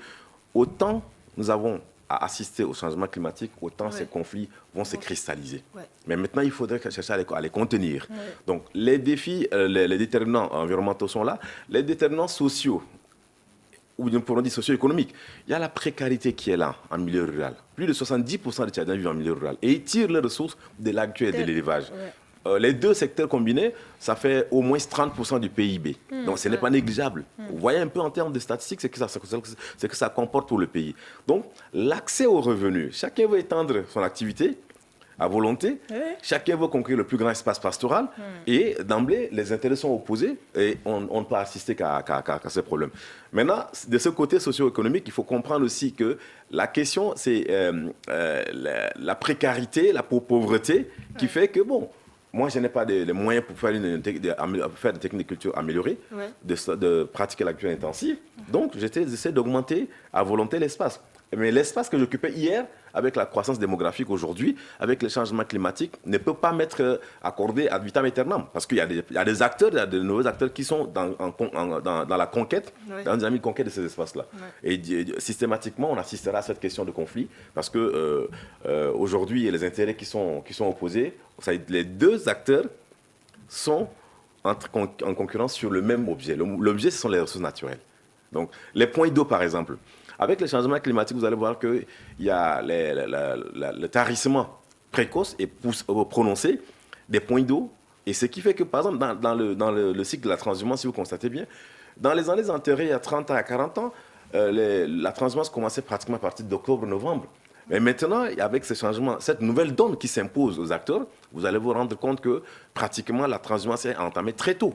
autant nous avons à assister au changement climatique, autant ces conflits vont se cristalliser. Mais maintenant, il faudrait chercher à les contenir. Donc, les défis, les déterminants environnementaux sont là, les déterminants sociaux, ou bien pour dire socio-économique. Il y a la précarité qui est là en milieu rural. Plus de 70% des Tchadiens vivent en milieu rural. Et ils tirent les ressources de l'agriculture et de l'élevage. Les deux secteurs combinés, ça fait au moins 30% du PIB. Donc ce n'est pas négligeable. Vous voyez un peu en termes de statistiques ce que ça comporte pour le pays. Donc l'accès aux revenus, chacun veut étendre son activité à volonté, chacun veut conquérir le plus grand espace pastoral, et d'emblée, les intérêts sont opposés, et on ne peut assister qu'à ces problèmes. Maintenant, de ce côté socio-économique, il faut comprendre aussi que la question, c'est la précarité, la pauvreté, qui fait que, bon, moi, je n'ai pas les moyens pour faire des techniques de culture améliorées, de pratiquer l'agriculture intensive. Donc, j'essaie d'augmenter à volonté l'espace. Mais l'espace que j'occupais hier, avec la croissance démographique aujourd'hui, avec le changement climatique, ne peut pas m'être accordé ad vitam aeternam. Parce qu'il y a des acteurs, il y a de nouveaux acteurs qui sont dans la conquête, dans une dynamique de conquête de ces espaces-là. Et systématiquement, on assistera à cette question de conflit, parce que aujourd'hui, il y a les intérêts qui sont opposés. Les deux acteurs sont en concurrence sur le même objet. L'objet, ce sont les ressources naturelles. Donc, les points d'eau, par exemple. Avec le changement climatique, vous allez voir qu'il y a le tarissement précoce et prononcé des points d'eau. Et ce qui fait que, par exemple, dans le cycle de la transhumance, si vous constatez bien, dans les années antérieures, il y a 30 ans à 40 ans, la transhumance commençait pratiquement à partir d'octobre-novembre. Mais maintenant, avec ce changement, cette nouvelle donne qui s'impose aux acteurs, vous allez vous rendre compte que pratiquement la transhumance est entamée très tôt.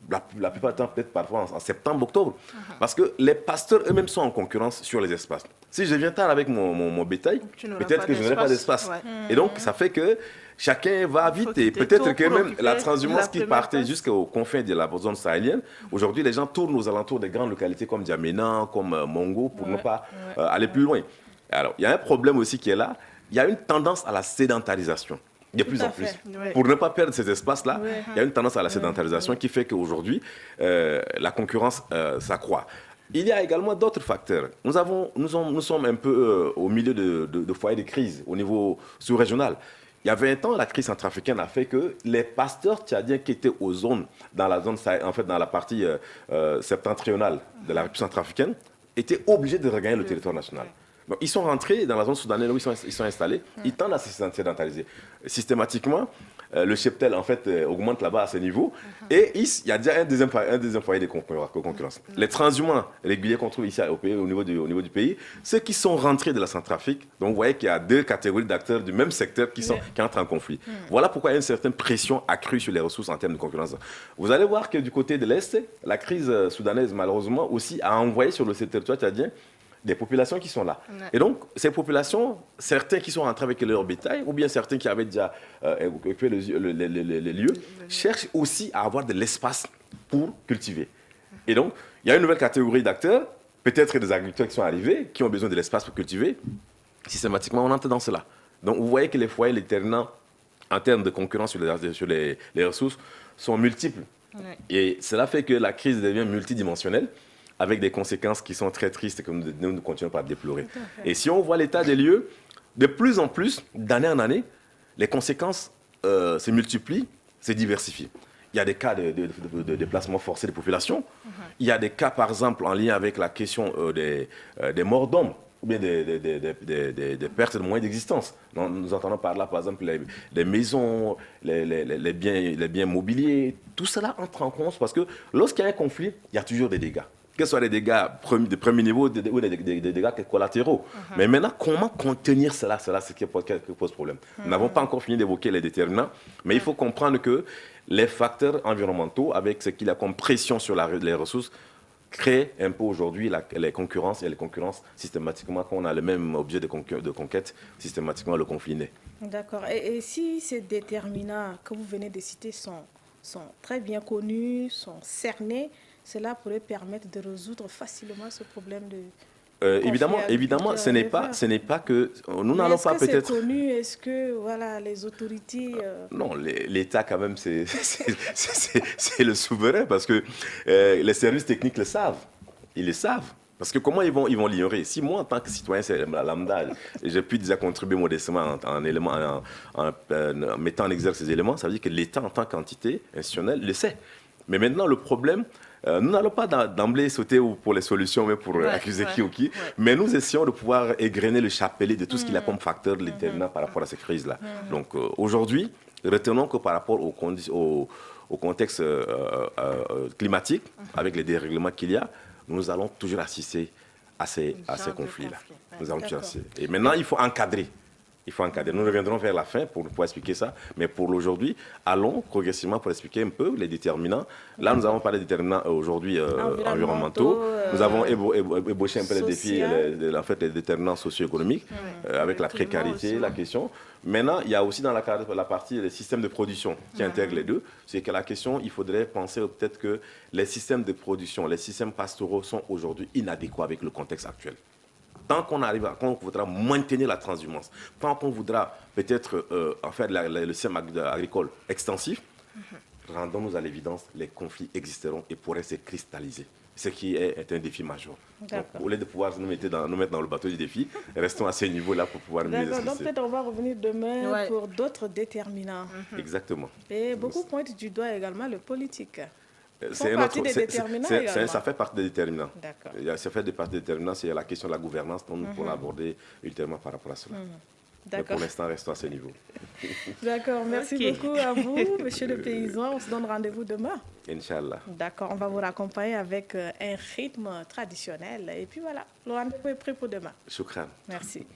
La plupart du temps, peut-être parfois en septembre, octobre. Parce que les pasteurs eux-mêmes sont en concurrence sur les espaces. Si je viens tard avec mon bétail, peut-être que je n'aurai pas d'espace. Et donc, ça fait que chacun va vite. Et peut-être que même la transhumance qui partait jusqu'aux confins de la zone sahélienne, aujourd'hui, les gens tournent aux alentours des grandes localités comme Djamena, comme Mongo, pour ne pas aller plus loin. Alors, il y a un problème aussi qui est là. Il y a une tendance à la sédentarisation. De plus en plus. Pour ne pas perdre ces espaces-là, il y a une tendance à la sédentarisation qui fait qu'aujourd'hui, la concurrence s'accroît. Il y a également d'autres facteurs. Nous sommes un peu au milieu de foyers de crise au niveau sous-régional. Il y a 20 ans, la crise centrafricaine a fait que les pasteurs tchadiens qui étaient dans la partie septentrionale de la République centrafricaine étaient obligés de regagner le territoire national. Donc, ils sont rentrés dans la zone soudanaise où ils sont installés. Ils tendent à se sédentariser. Systématiquement, le cheptel, en fait, augmente là-bas à ce niveau. Et il y a déjà un deuxième foyer de concurrence. Les transhumants réguliers qu'on trouve ici au niveau du pays, ceux qui sont rentrés de la Centrafrique, donc vous voyez qu'il y a deux catégories d'acteurs du même secteur qui entrent en conflit. Voilà pourquoi il y a une certaine pression accrue sur les ressources en termes de concurrence. Vous allez voir que du côté de l'Est, la crise soudanaise, malheureusement, aussi a envoyé sur le territoire tchadien des populations qui sont là. Et donc, ces populations, certains qui sont rentrés avec leur bétail, ou bien certains qui avaient déjà occupé les lieux, cherchent aussi à avoir de l'espace pour cultiver. Et donc, il y a une nouvelle catégorie d'acteurs, peut-être des agriculteurs qui sont arrivés, qui ont besoin de l'espace pour cultiver. Systématiquement, on entre dans cela. Donc, vous voyez que les foyers, les terminants, en termes de concurrence sur les ressources, sont multiples. Et cela fait que la crise devient multidimensionnelle, avec des conséquences qui sont très tristes et que nous continuons à déplorer. Et si on voit l'état des lieux, de plus en plus, d'année en année, les conséquences se multiplient, se diversifient. Il y a des cas de déplacement forcé des populations. Il y a des cas, par exemple, en lien avec la question des morts d'hommes, ou bien des pertes de moyens d'existence. Nous entendons par là, par exemple, les maisons, les biens mobiliers. Tout cela entre en compte parce que lorsqu'il y a un conflit, il y a toujours des dégâts. Que ce soit des dégâts de premier niveau ou des dégâts collatéraux. Mais maintenant, comment contenir cela? C'est ce qui pose problème. Nous n'avons pas encore fini d'évoquer les déterminants, mais il faut comprendre que les facteurs environnementaux, avec ce qu'il y a comme pression sur les ressources, crée un peu aujourd'hui les concurrences, et les concurrences, systématiquement, quand on a le même objet de conquête, systématiquement, le conflit naît. D'accord. Et si ces déterminants que vous venez de citer sont très bien connus, sont cernés, cela pourrait permettre de résoudre facilement ce problème de... Évidemment, ce n'est pas que nous n'allons pas peut-être. Est-ce que c'est connu? Est-ce que voilà les autorités Non, l'État quand même c'est le souverain parce que les services techniques le savent, ils le savent. Parce que comment ils vont l'ignorer? Si moi, en tant que citoyen lambda, j'ai pu déjà contribuer modestement en mettant en exergue ces éléments, ça veut dire que l'État en tant qu'entité institutionnelle le sait. Mais maintenant, le problème, nous n'allons pas d'emblée sauter pour les solutions, mais pour accuser qui ou qui. Mais nous essayons de pouvoir égrener le chapelet de tout ce qu'il y a comme facteur déterminant par rapport à ces crises-là. Donc aujourd'hui, retenons que par rapport au contexte climatique, avec les dérèglements qu'il y a, nous allons toujours assister à ces conflits-là. Nous allons toujours assister. Et maintenant, il faut encadrer. Nous reviendrons vers la fin pour expliquer ça. Mais pour aujourd'hui, allons progressivement pour expliquer un peu les déterminants. Là, nous avons parlé des déterminants aujourd'hui environnementaux. Nous avons ébauché un peu les défis, les déterminants socio-économiques, avec la précarité, la question. Maintenant, il y a aussi dans la partie des systèmes de production qui intègrent les deux. C'est que la question, il faudrait penser peut-être que les systèmes de production, les systèmes pastoraux sont aujourd'hui inadéquats avec le contexte actuel. Tant qu'on voudra maintenir la transhumance, tant qu'on voudra peut-être en faire le système agricole extensif, rendons-nous à l'évidence, les conflits existeront et pourraient se cristalliser. Ce qui est un défi majeur. Donc, au lieu de pouvoir nous mettre dans le bateau du défi, restons à ce niveau-là pour pouvoir mieux expliquer. Donc peut-être on va revenir demain pour d'autres déterminants. Exactement. Et beaucoup pointent du doigt également le politique. Ça fait partie des déterminants. Ça fait partie des déterminants, c'est la question de la gouvernance dont nous pourrons aborder ultérieurement par rapport à cela. Mais pour l'instant, restons à ce niveau. D'accord, merci beaucoup à vous, monsieur le paysan. On se donne rendez-vous demain. Inch'Allah. D'accord, on va vous raccompagner avec un rythme traditionnel. Et puis voilà, le rendez-vous est prêt pour demain. Shukran. Merci.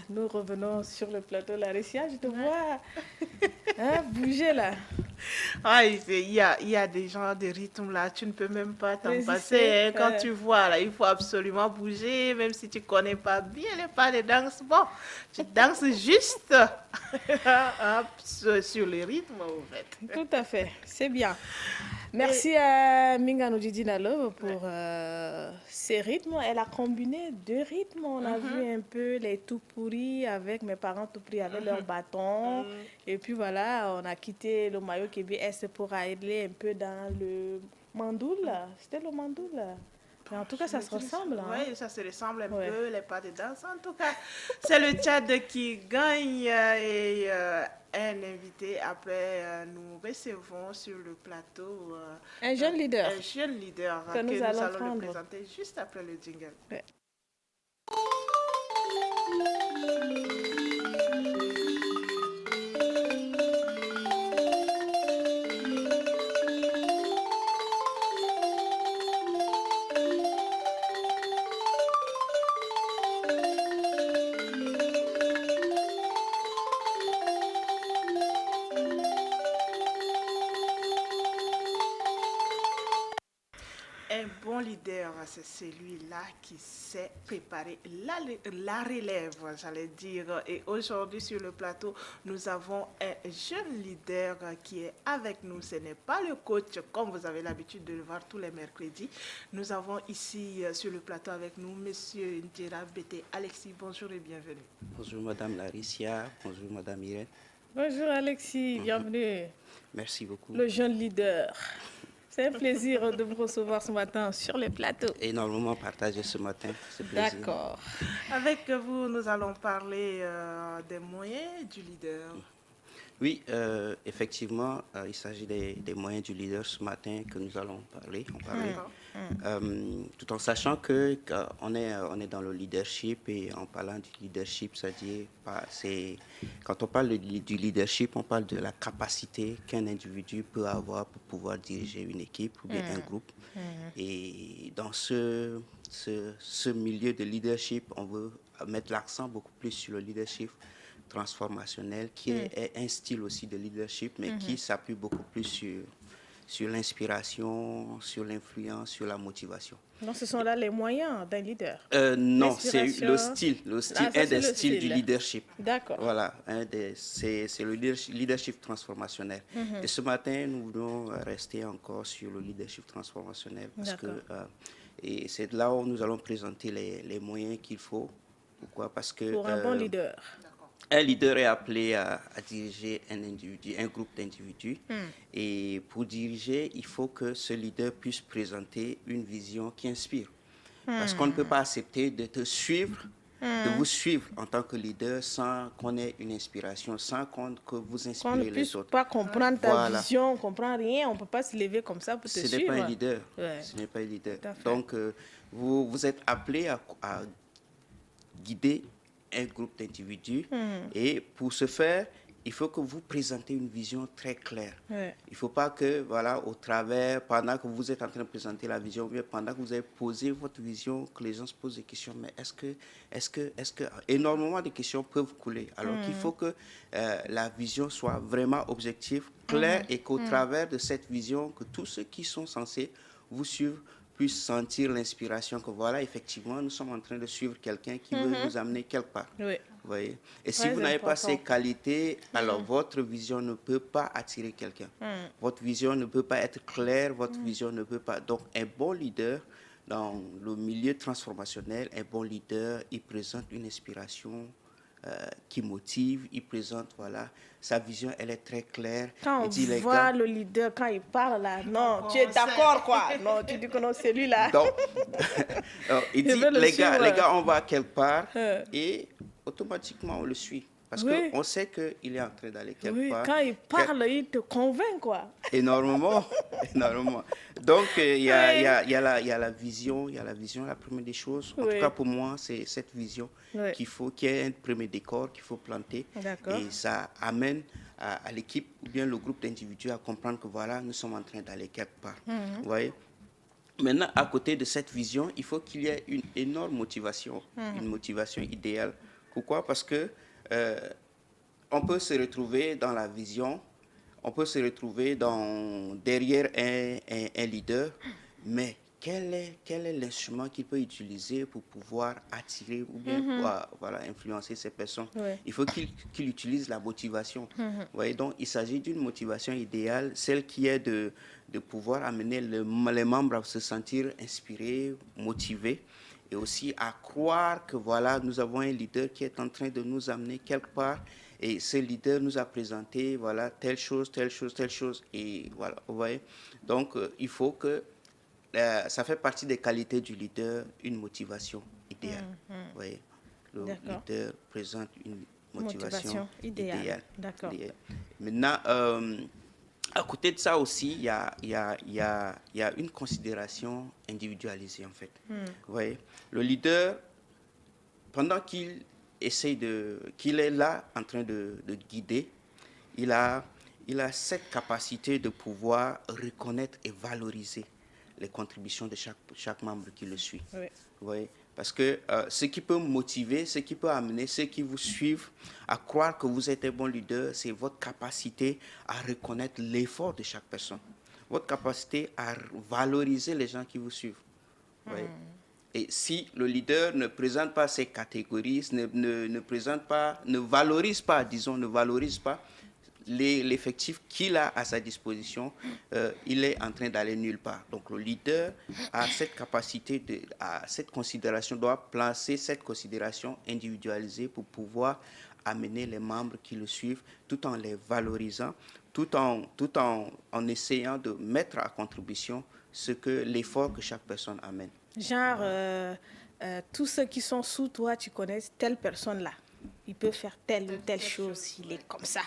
nous revenons sur le plateau. Laressia, je te vois bouger là. Ah, il y a des genres de rythmes là, tu ne peux même pas t'en passer. Quand tu vois là, il faut absolument bouger, même si tu ne connais pas bien les pas de danse. Bon, tu danses juste sur les rythmes en fait. Tout à fait, c'est bien. Merci à Mingano Didinalo pour ces rythmes. Elle a combiné 2 rythmes. On a vu un peu les tout pourris avec mes parents tout pris avec leur bâton. Et puis voilà, on a quitté le maillot KBS pour aller un peu dans le mandoul. C'était le mandoul. Mais en tout cas, ça se ressemble. Oui, ça se ressemble un peu, les pas de danse. En tout cas, c'est le Tchad qui gagne et un invité. Après, nous recevons sur le plateau un jeune leader. Un jeune leader que nous allons le présenter juste après le jingle. Ouais. C'est celui-là qui sait préparer la relève, j'allais dire. Et aujourd'hui, sur le plateau, nous avons un jeune leader qui est avec nous. Ce n'est pas le coach, comme vous avez l'habitude de le voir tous les mercredis. Nous avons ici, sur le plateau avec nous, Monsieur Ndjera Bété Alexis. Bonjour et bienvenue. Bonjour, Madame Laressia. Bonjour, Madame Irène. Bonjour, Alexis. Bienvenue. Merci beaucoup. Le jeune leader. C'est un plaisir de vous recevoir ce matin sur le plateau. Énormément partagé ce matin, c'est plaisir. D'accord. Avec vous, nous allons parler des moyens du leader. Oui, effectivement, il s'agit des moyens du leader ce matin que nous allons parler. Tout en sachant qu'on est dans le leadership et en parlant du leadership, c'est-à-dire quand on parle du leadership, on parle de la capacité qu'un individu peut avoir pour pouvoir diriger une équipe ou bien un groupe. Et dans ce milieu de leadership, on veut mettre l'accent beaucoup plus sur le leadership transformationnel, qui est un style aussi de leadership, mais qui s'appuie beaucoup plus sur l'inspiration, sur l'influence, sur la motivation. Donc, ce sont là les moyens d'un leader. Non, c'est le style. Un des styles du leadership. D'accord. Voilà, c'est le leadership transformationnel. Et ce matin, nous voulons rester encore sur le leadership transformationnel, parce que et c'est là où nous allons présenter les moyens qu'il faut. Pourquoi? Parce que pour un bon leader. Un leader est appelé à diriger un individu, un groupe d'individus. Et pour diriger, il faut que ce leader puisse présenter une vision qui inspire. Parce qu'on ne peut pas accepter de te suivre, de vous suivre en tant que leader sans qu'on ait une inspiration, sans que vous inspirez les autres. On ne puisse pas comprendre ta vision, on ne comprend rien, on ne peut pas se lever comme ça pour te suivre. Ce n'est pas un leader. Ce n'est pas un leader. Donc, vous êtes appelé à guider un groupe d'individus et pour ce faire, il faut que vous présentez une vision très claire. Il ne faut pas que, voilà, au travers, pendant que vous êtes en train de présenter la vision, bien pendant que vous avez posé votre vision, que les gens se posent des questions, mais est-ce que énormément de questions peuvent couler. Alors qu'il faut que la vision soit vraiment objective, claire et qu'au travers de cette vision, que tous ceux qui sont censés vous suivre puissent sentir l'inspiration que voilà, effectivement, nous sommes en train de suivre quelqu'un qui veut nous amener quelque part. Vous voyez? Et si vous n'avez pas ces qualités, alors votre vision ne peut pas attirer quelqu'un. Votre vision ne peut pas être claire, votre vision ne peut pas... Donc, un bon leader, dans le milieu transformationnel, un bon leader, il présente une inspiration qui motive, il présente, voilà, sa vision, elle est très claire. Quand on voit le leader, quand il parle là, non, tu es d'accord quoi? Non, tu dis que non, c'est lui là. Donc, il dit, les gars, on va quelque part et automatiquement on le suit. Parce qu'on sait qu'il est en train d'aller quelque part. Quand il parle, il te convainc quoi. Énormément, énormément. Donc, il y a la vision, la première des choses. En tout cas, pour moi, c'est cette vision qu'il faut, qu'il y ait un premier décor qu'il faut planter. Et ça amène à l'équipe ou bien le groupe d'individus à comprendre que voilà, nous sommes en train d'aller quelque part. Vous voyez? Maintenant, à côté de cette vision, il faut qu'il y ait une énorme motivation, une motivation idéale Pourquoi? Parce que on peut se retrouver dans la vision, on peut se retrouver derrière un leader, mais quel est l'instrument qu'il peut utiliser pour pouvoir attirer ou bien voilà, influencer ces personnes? Il faut qu'il utilise la motivation. Vous voyez, donc il s'agit d'une motivation idéale, celle qui est de pouvoir amener les membres à se sentir inspirés, motivés, et aussi à croire que voilà, nous avons un leader qui est en train de nous amener quelque part, et ce leader nous a présenté voilà, telle chose, telle chose, telle chose, et voilà, vous voyez. Donc il faut que ça fait partie des qualités du leader, une motivation idéale. Vous voyez, le leader présente une motivation idéale. D'accord. Maintenant, à côté de ça aussi, il y a une considération individualisée en fait. Vous voyez, le leader, pendant qu'il est là en train de guider, il a cette capacité de pouvoir reconnaître et valoriser les contributions de chaque membre qui le suit. Oui. Vous voyez? Parce que ce qui peut motiver, ce qui peut amener ceux qui vous suivent à croire que vous êtes un bon leader, c'est votre capacité à reconnaître l'effort de chaque personne, votre capacité à valoriser les gens qui vous suivent. Vous voyez? Et si le leader ne présente pas ces catégories, ne valorise pas l'effectif qu'il a à sa disposition, il est en train d'aller nulle part. Donc le leader a cette capacité, cette considération, doit placer cette considération individualisée pour pouvoir amener les membres qui le suivent tout en les valorisant, tout en essayant de mettre à contribution l'effort que chaque personne amène. Genre, tous ceux qui sont sous toi, tu connais telle personne-là. Il peut faire telle ou telle chose, il est comme ça.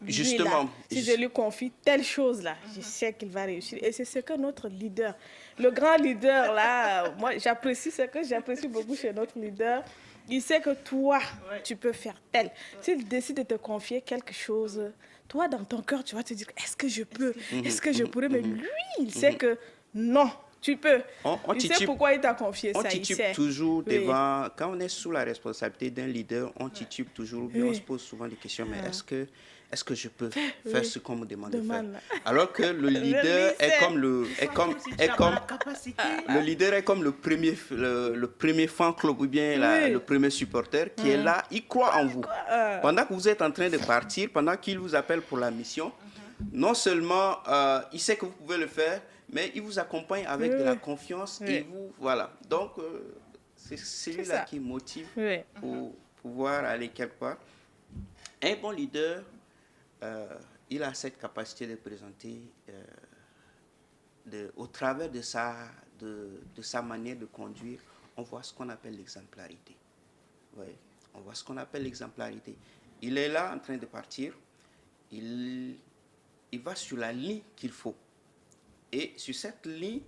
Justement. Là, si je lui confie telle chose là, je sais qu'il va réussir. Et c'est ce que notre leader, le grand leader là, moi j'apprécie ce que j'apprécie beaucoup chez notre leader. Il sait que toi, tu peux faire tel. S'il décide de te confier quelque chose, toi dans ton cœur, tu vas te dire, est-ce que je peux? Est-ce que je pourrais? Mais lui, il sait que non. Tu peux. Il sait pourquoi il t'a confié ça. On titube toujours devant, quand on est sous la responsabilité d'un leader, on titube toujours, bien on se pose souvent des questions, mais est-ce que je peux faire ce qu'on me demande de faire? Alors que le leader le leader est comme le premier fan club ou bien le premier supporter qui est là, il croit en vous. Pendant que vous êtes en train de partir, pendant qu'il vous appelle pour la mission, non seulement il sait que vous pouvez le faire, mais il vous accompagne avec de la confiance et vous, voilà. Donc, c'est celui-là qui motive pour pouvoir aller quelque part. Un bon leader, il a cette capacité de présenter, au travers de sa manière de conduire, on voit ce qu'on appelle l'exemplarité. Ouais. On voit ce qu'on appelle l'exemplarité. Il est là en train de partir, il va sur la ligne qu'il faut. Et sur cette ligne,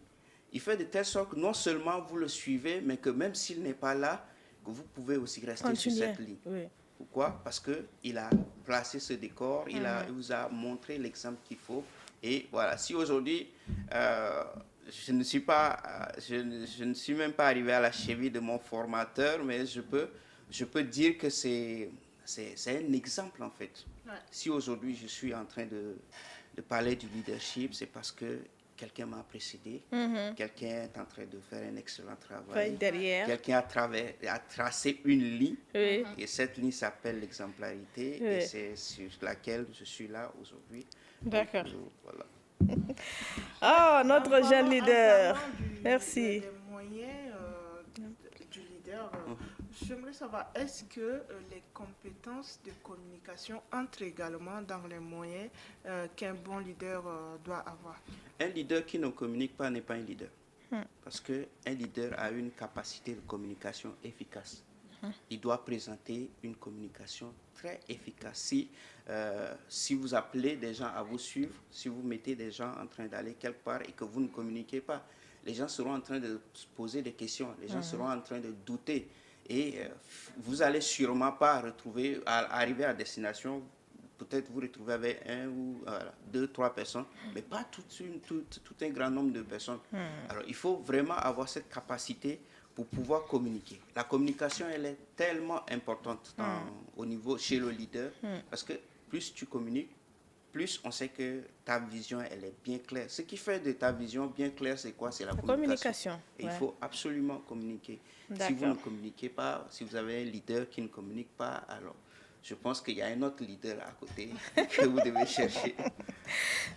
il fait de telle sorte que non seulement vous le suivez, mais que même s'il n'est pas là, que vous pouvez aussi rester sur cette ligne. Oui. Pourquoi? Parce qu'il a placé ce décor, il vous a montré l'exemple qu'il faut. Et voilà, si aujourd'hui, je ne suis même pas arrivé à la cheville de mon formateur, mais je peux dire que c'est un exemple en fait. Ouais. Si aujourd'hui je suis en train de parler du leadership, c'est parce que quelqu'un m'a précédé, quelqu'un est en train de faire un excellent travail, quelqu'un a tracé une ligne, et cette ligne s'appelle l'exemplarité, et c'est sur laquelle je suis là aujourd'hui. D'accord. Voilà. Oh, notre jeune leader. Merci. Les moyens du leader, j'aimerais savoir, est-ce que les compétences de communication entrent également dans les moyens qu'un bon leader doit avoir? Un leader qui ne communique pas n'est pas un leader. Parce qu'un leader a une capacité de communication efficace. Il doit présenter une communication très efficace. Si vous appelez des gens à vous suivre, si vous mettez des gens en train d'aller quelque part et que vous ne communiquez pas, les gens seront en train de se poser des questions, les gens seront en train de douter. Et vous n'allez sûrement pas arriver à destination. Peut-être vous retrouvez avec 1 ou 2, 3 personnes, mais pas tout un grand nombre de personnes. Alors, il faut vraiment avoir cette capacité pour pouvoir communiquer. La communication, elle est tellement importante au niveau chez le leader, parce que plus tu communiques, plus on sait que ta vision, elle est bien claire. Ce qui fait de ta vision bien claire, c'est quoi? C'est la communication. Et il faut absolument communiquer. Si vous ne communiquez pas, si vous avez un leader qui ne communique pas, alors je pense qu'il y a un autre leader à côté que vous devez chercher.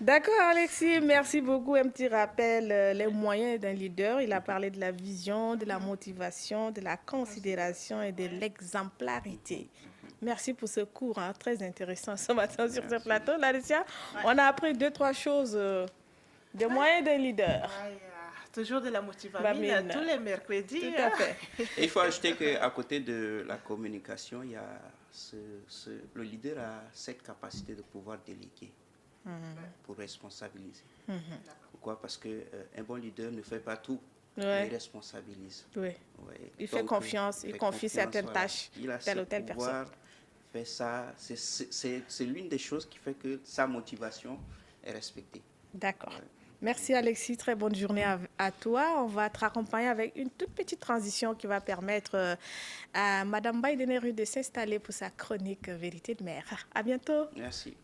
D'accord, Alexis, merci beaucoup. Un petit rappel, les moyens d'un leader. Il a parlé de la vision, de la motivation, de la considération et de l'exemplarité. Merci pour ce cours très intéressant ce matin sur ce plateau. Laetitia, on a appris 2-3 choses des moyens d'un leader. Toujours de la motivation tous les mercredis. Tout à fait. Et il faut ajouter qu'à côté de la communication, il y a le leader a cette capacité de pouvoir déléguer pour responsabiliser. Pourquoi? Parce qu'un bon leader ne fait pas tout. Il responsabilise. Il fait confiance, il confie certaines tâches, telle ou telle personne. Fait ça, c'est l'une des choses qui fait que sa motivation est respectée. D'accord. Merci Alexis, très bonne journée à toi. On va te raccompagner avec une toute petite transition qui va permettre à Madame Baideneru de s'installer pour sa chronique Vérité de mer. À bientôt. Merci.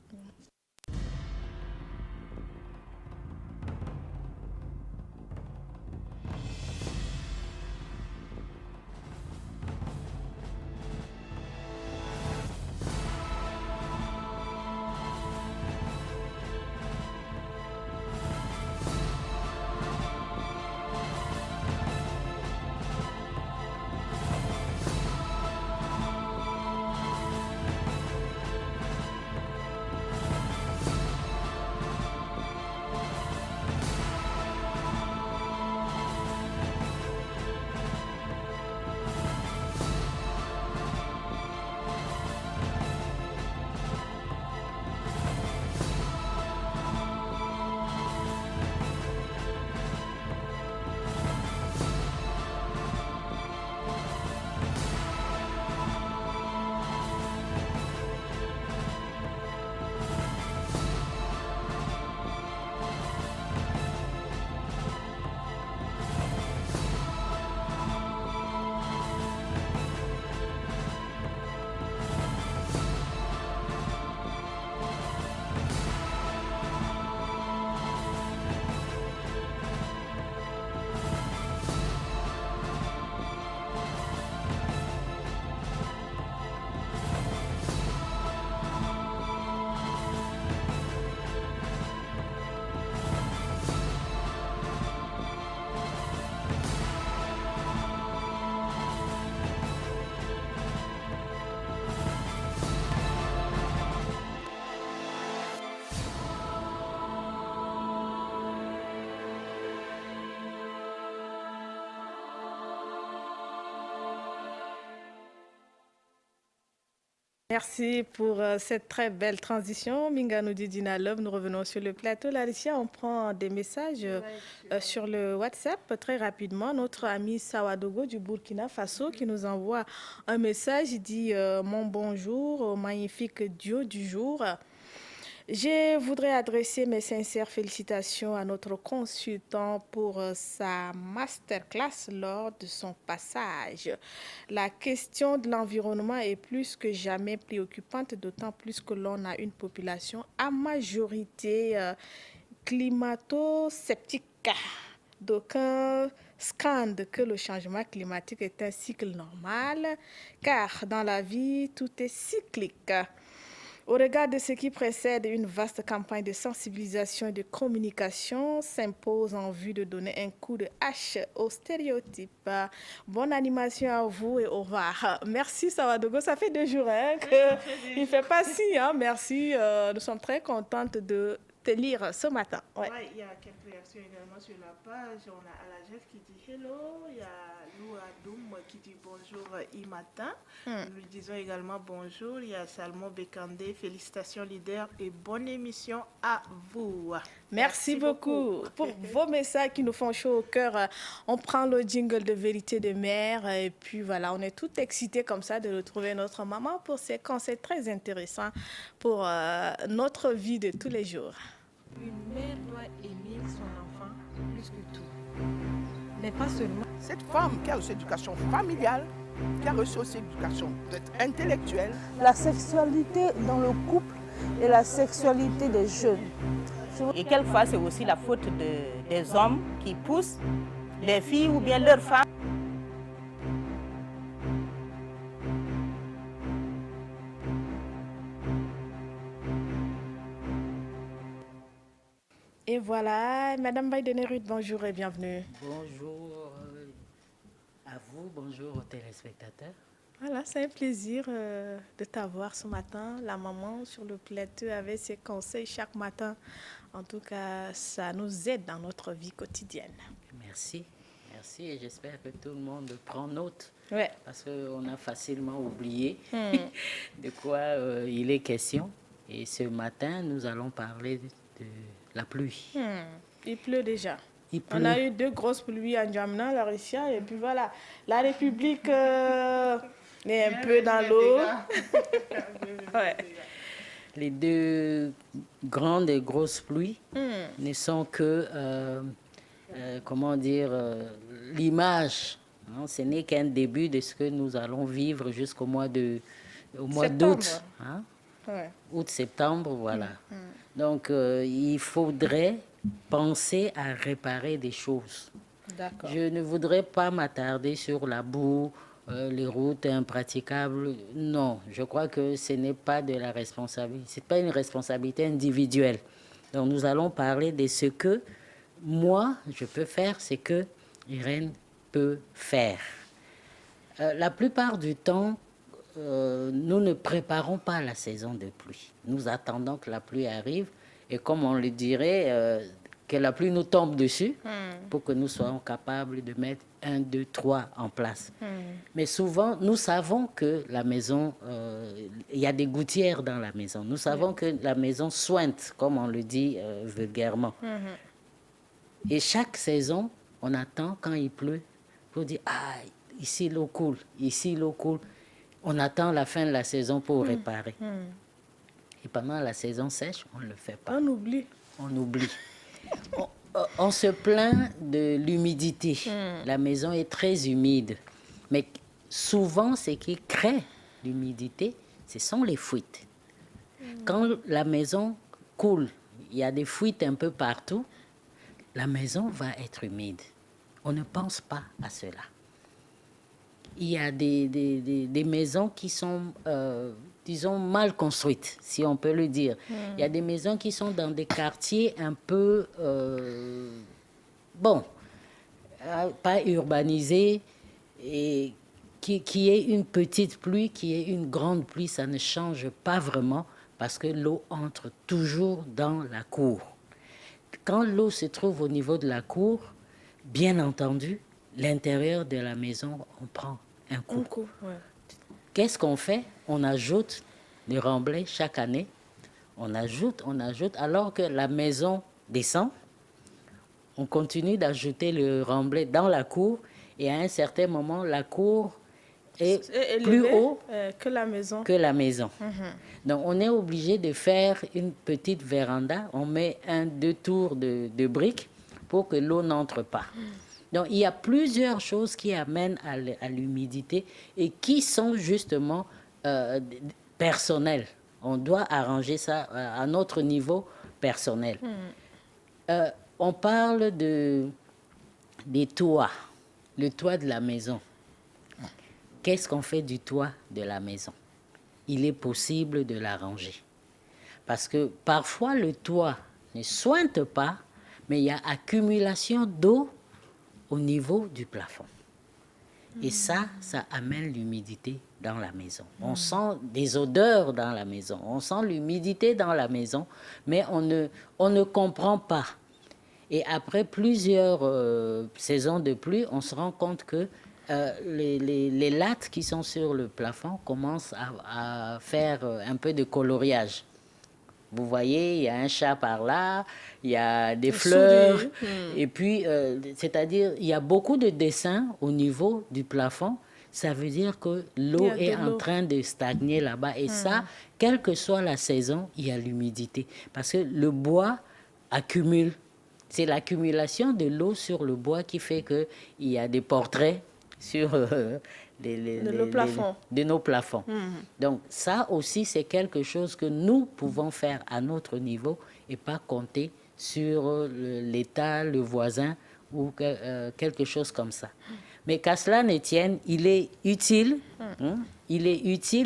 Merci pour cette très belle transition. Minganou Didina Love, nous revenons sur le plateau. Laetitia, on prend des messages sur le WhatsApp très rapidement. Notre ami Sawadogo du Burkina Faso qui nous envoie un message. Il dit mon bonjour au magnifique duo du jour. Je voudrais adresser mes sincères félicitations à notre consultant pour sa masterclass lors de son passage. La question de l'environnement est plus que jamais préoccupante, d'autant plus que l'on a une population à majorité climato-sceptique. D'aucuns scandent que le changement climatique est un cycle normal, car dans la vie, tout est cyclique. Au regard de ce qui précède, une vaste campagne de sensibilisation et de communication s'impose en vue de donner un coup de hache aux stéréotypes. Bonne animation à vous et au revoir. Merci Sawadogo, ça fait 2 jours qu'il ne fait pas si. Merci, nous sommes très contentes de te lire ce matin. Il y a quelques réactions également sur la page. On a Alagef qui dit hello, il y a Lou Adoum qui dit bonjour matin. Nous lui disons également bonjour. Il y a Salmon Bekandé, félicitations leader et bonne émission à vous. Merci beaucoup pour vos messages qui nous font chaud au cœur. On prend le jingle de Vérité de Mère et puis voilà, on est tout excités comme ça de retrouver notre maman pour ces conseils très intéressants pour notre vie de tous les jours. Une mère doit aimer son enfant plus que tout. mais pas seulement. Cette femme qui a reçu l'éducation familiale, qui a reçu aussi l'éducation intellectuelle. La sexualité dans le couple et la sexualité des jeunes. Et quelquefois, c'est aussi la faute des hommes qui poussent les filles ou bien leurs femmes. Et voilà, Madame Biden-Ruth, bonjour et bienvenue. Bonjour à vous, bonjour aux téléspectateurs. Voilà, c'est un plaisir de t'avoir ce matin. La maman sur le plateau avec ses conseils chaque matin. En tout cas, ça nous aide dans notre vie quotidienne. Merci, merci et j'espère que tout le monde prend note. Ouais. Parce qu'on a facilement oublié de quoi il est question. Et ce matin, nous allons parler de la pluie. Il pleut déjà. Il pleut. On a eu 2 grosses pluies en Djamena, la Russia, et puis voilà, la République est un peu dans l'eau. Ouais. Les 2 grandes et grosses pluies ne sont que, comment dire, l'image. Hein, ce n'est qu'un début de ce que nous allons vivre jusqu'au mois d'août. Hein? Ouais. Août-septembre, voilà. Donc, il faudrait penser à réparer des choses. D'accord. Je ne voudrais pas m'attarder sur la boue, les routes impraticables. Non, je crois que ce n'est pas de la responsabilité. C'est pas une responsabilité individuelle. Donc, nous allons parler de ce que moi, je peux faire, ce que Irène peut faire. La plupart du temps, nous ne préparons pas la saison de pluie. Nous attendons que la pluie arrive et comme on le dirait, que la pluie nous tombe dessus pour que nous soyons capables de mettre 1, 2, 3 en place. Mais souvent, nous savons que la maison, il y a des gouttières dans la maison. Nous savons que la maison sointe, comme on le dit vulgairement. Et chaque saison, on attend quand il pleut pour dire « Ah, ici l'eau coule, ici l'eau coule ». On attend la fin de la saison pour réparer. Et pendant la saison sèche, on ne le fait pas. On oublie. On oublie. On se plaint de l'humidité. La maison est très humide. Mais souvent, ce qui crée l'humidité, ce sont les fuites. Quand la maison coule, il y a des fuites un peu partout, la maison va être humide. On ne pense pas à cela. Il y a des maisons qui sont, disons, mal construites, si on peut le dire. Il y a des maisons qui sont dans des quartiers un peu, pas urbanisés, et qui est une petite pluie, qui est une grande pluie, ça ne change pas vraiment parce que l'eau entre toujours dans la cour. Quand l'eau se trouve au niveau de la cour, bien entendu, l'intérieur de la maison, on prend un coup. Ouais. Qu'est-ce qu'on fait? On ajoute des remblais chaque année. On ajoute, alors que la maison descend. On continue d'ajouter le remblai dans la cour et à un certain moment, la cour est plus haut que la maison. Donc, on est obligé de faire une petite véranda. On met 1, 2 tours de briques pour que l'eau n'entre pas. Donc, il y a plusieurs choses qui amènent à l'humidité et qui sont justement personnelles. On doit arranger ça à notre niveau personnel. On parle des toits, le toit de la maison. Qu'est-ce qu'on fait du toit de la maison? Il est possible de l'arranger. Parce que parfois, le toit ne sointe pas, mais il y a accumulation d'eau au niveau du plafond. Et ça amène l'humidité dans la maison. On sent des odeurs dans la maison, on sent l'humidité dans la maison, mais on ne comprend pas. Et après plusieurs saisons de pluie, on se rend compte que les lattes qui sont sur le plafond commencent à faire un peu de coloriage. Vous voyez, il y a un chat par là, il y a des fleurs, et puis, c'est-à-dire, il y a beaucoup de dessins au niveau du plafond. Ça veut dire que l'eau est en train de stagner là-bas. Et ça, quelle que soit la saison, il y a l'humidité. Parce que le bois accumule C'est l'accumulation de l'eau sur le bois qui fait qu'il y a des portraits sur de nos plafonds. Donc ça aussi, c'est quelque chose que nous pouvons faire à notre niveau et pas compter sur l'État, le voisin ou quelque chose comme ça. Mais qu'à cela ne tienne, il est utile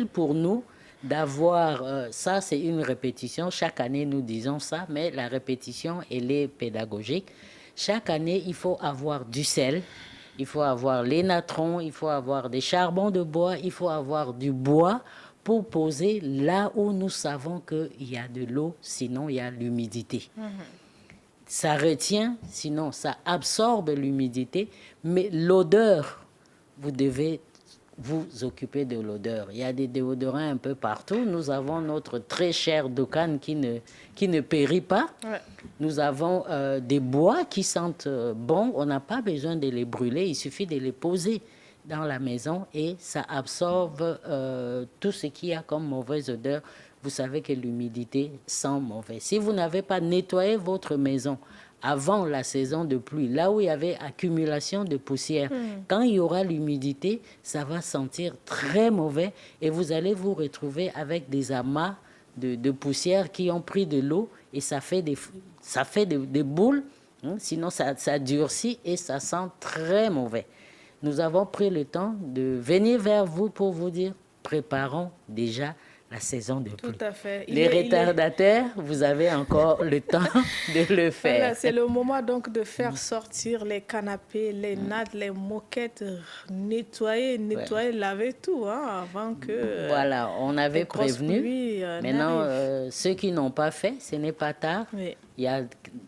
pour nous d'avoir, ça c'est une répétition, chaque année nous disons ça, mais la répétition, elle est pédagogique. Chaque année, il faut avoir du sel, il faut avoir les natrons, il faut avoir des charbons de bois, il faut avoir du bois pour poser là où nous savons qu'il y a de l'eau, sinon il y a l'humidité. Ça retient, sinon ça absorbe l'humidité, mais l'odeur, vous devez vous occuper de l'odeur. Il y a des déodorants un peu partout. Nous avons notre très cher Doukan qui ne périt pas. Ouais. Nous avons des bois qui sentent bon. On n'a pas besoin de les brûler. Il suffit de les poser dans la maison et ça absorbe tout ce qu'il y a comme mauvaise odeur. Vous savez que l'humidité sent mauvais. Si vous n'avez pas nettoyé votre maison avant la saison de pluie, là où il y avait accumulation de poussière, quand il y aura l'humidité, ça va sentir très mauvais et vous allez vous retrouver avec des amas de poussière qui ont pris de l'eau et ça fait des boules, sinon ça durcit et ça sent très mauvais. Nous avons pris le temps de venir vers vous pour vous dire, préparons déjà la saison de pluie. Tout à fait. Les retardataires, vous avez encore le temps de le faire. Voilà, c'est le moment donc de faire sortir les canapés, les nattes, les moquettes, nettoyer, laver tout avant que... Voilà, on avait prévenu. Maintenant, ceux qui n'ont pas fait, ce n'est pas tard. Oui.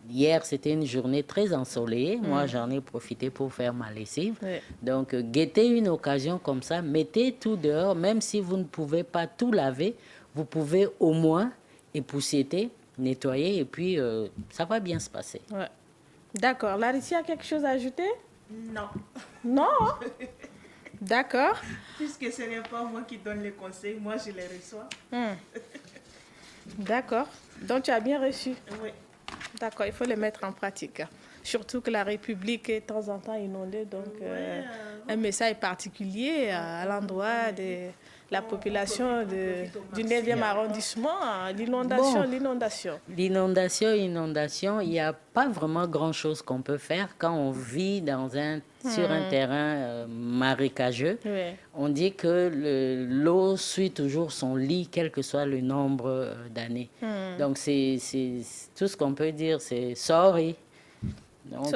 Hier, c'était une journée très ensoleillée. Moi, j'en ai profité pour faire ma lessive. Oui. Donc, guettez une occasion comme ça. Mettez tout dehors. Même si vous ne pouvez pas tout laver, vous pouvez au moins époussiéter, nettoyer et puis ça va bien se passer. Ouais. D'accord. Larissa, a quelque chose à ajouter? Non. Non? D'accord. Puisque ce n'est pas moi qui donne les conseils, moi je les reçois. D'accord. Donc, tu as bien reçu? Oui. D'accord, il faut les mettre en pratique. Surtout que la République est de temps en temps inondée, donc un message particulier à l'endroit de la population du 9e arrondissement, l'inondation. L'inondation, il n'y a pas vraiment grand-chose qu'on peut faire quand on vit sur un terrain marécageux. Oui. On dit que l'eau suit toujours son lit, quel que soit le nombre d'années. Donc, c'est tout ce qu'on peut dire, c'est sorry. Donc,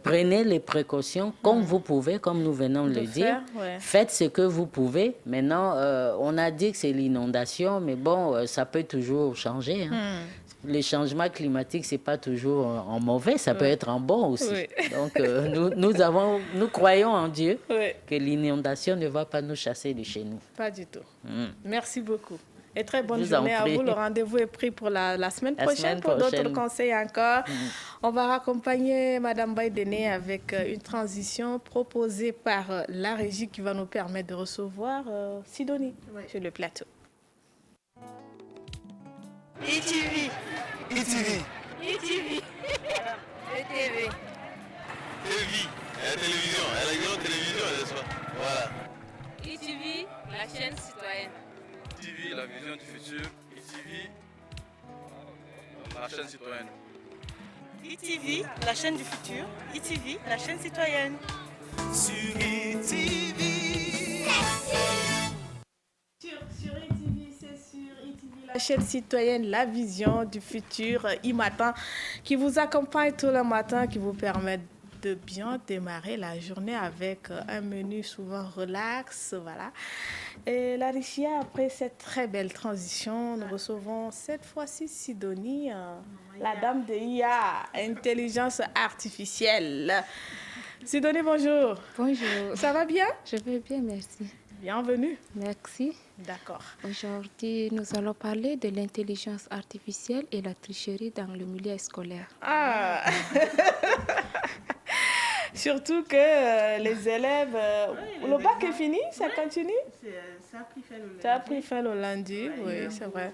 prenez les précautions comme vous pouvez, comme nous venons de le dire. Faites ce que vous pouvez. Maintenant, on a dit que c'est l'inondation, mais bon, ça peut toujours changer. Les changements climatiques, ce n'est pas toujours en mauvais, ça peut être en bon aussi. Oui. Donc, nous croyons en Dieu que l'inondation ne va pas nous chasser de chez nous. Pas du tout. Merci beaucoup. Et très bonne journée à vous. Le rendez-vous est pris pour la semaine prochaine pour d'autres conseils encore. On va raccompagner Mme Baïdene avec une transition proposée par la régie qui va nous permettre de recevoir Sidonie sur le plateau. ETV. ETV. ETV. ETV. La télévision, elle a une télévision, n'est-ce pas? Voilà. ETV, la chaîne citoyenne. ETV, la vision du futur. ETV, la chaîne citoyenne. ETV, la chaîne du futur. ETV, la chaîne citoyenne. Sur ETV. Sur ETV, c'est sur ETV, la chaîne citoyenne, la vision du futur, e-matin, qui vous accompagne tout le matin, qui vous permet de bien démarrer la journée avec un menu souvent relax, voilà. Et Larissa, après cette très belle transition, nous recevons cette fois-ci Sidonie, la dame de IA, intelligence artificielle. Sidonie, bonjour. Bonjour. Ça va bien? Je vais bien, merci. Bienvenue. Merci. D'accord. Aujourd'hui, nous allons parler de l'intelligence artificielle et la tricherie dans le milieu scolaire. Ah. Surtout que les élèves... le bac est fini, ça continue? Ça a pris fin le lundi. Ça a pris fin le lundi, oui, c'est vrai.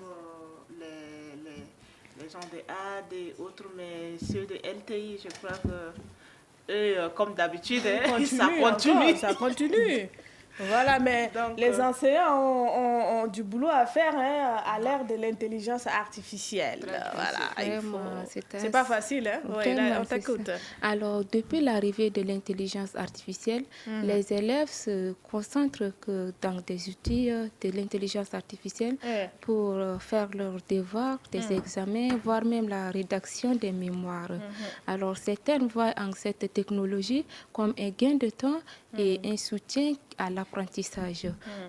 les gens de AD et autres, mais ceux de LTI, je crois que eux, comme d'habitude, ça continue. Ça continue. Voilà, mais donc, les enseignants ont du boulot à faire à l'ère de l'intelligence artificielle. Voilà, c'est pas facile, hein? Oui, là, on t'écoute. Alors, depuis l'arrivée de l'intelligence artificielle, les élèves se concentrent que dans des outils de l'intelligence artificielle pour faire leurs devoirs, des examens, voire même la rédaction des mémoires. Alors, certains voient en cette technologie comme un gain de temps et un soutien à l'apprentissage.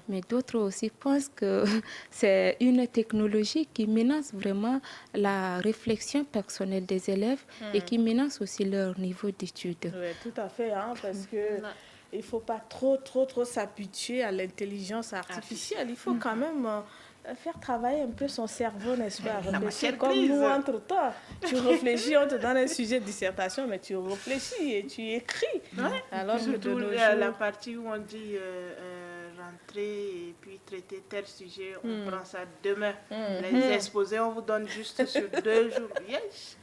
Mais d'autres aussi pensent que c'est une technologie qui menace vraiment la réflexion personnelle des élèves et qui menace aussi leur niveau d'études. Oui, tout à fait, hein, parce que il ne faut pas trop s'habituer à l'intelligence artificielle. Il faut quand même faire travailler un peu son cerveau, n'est-ce pas? Réfléchir comme nous, entre-temps. Tu réfléchis, on te donne un sujet de dissertation, mais tu réfléchis et tu écris. Alors surtout la partie où on dit rentrer et puis traiter tel sujet, on prend ça demain. Les exposés, on vous donne juste sur 2 jours. Yes.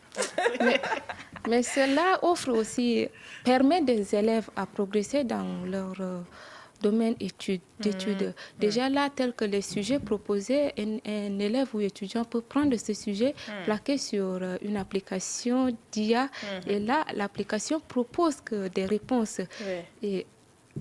Mais cela offre aussi, permet des élèves à progresser dans leur domaine d'études. Déjà là, tel que les sujets proposés, un élève ou étudiant peut prendre ce sujet, plaquer sur une application d'IA, et là, l'application propose que des réponses. Et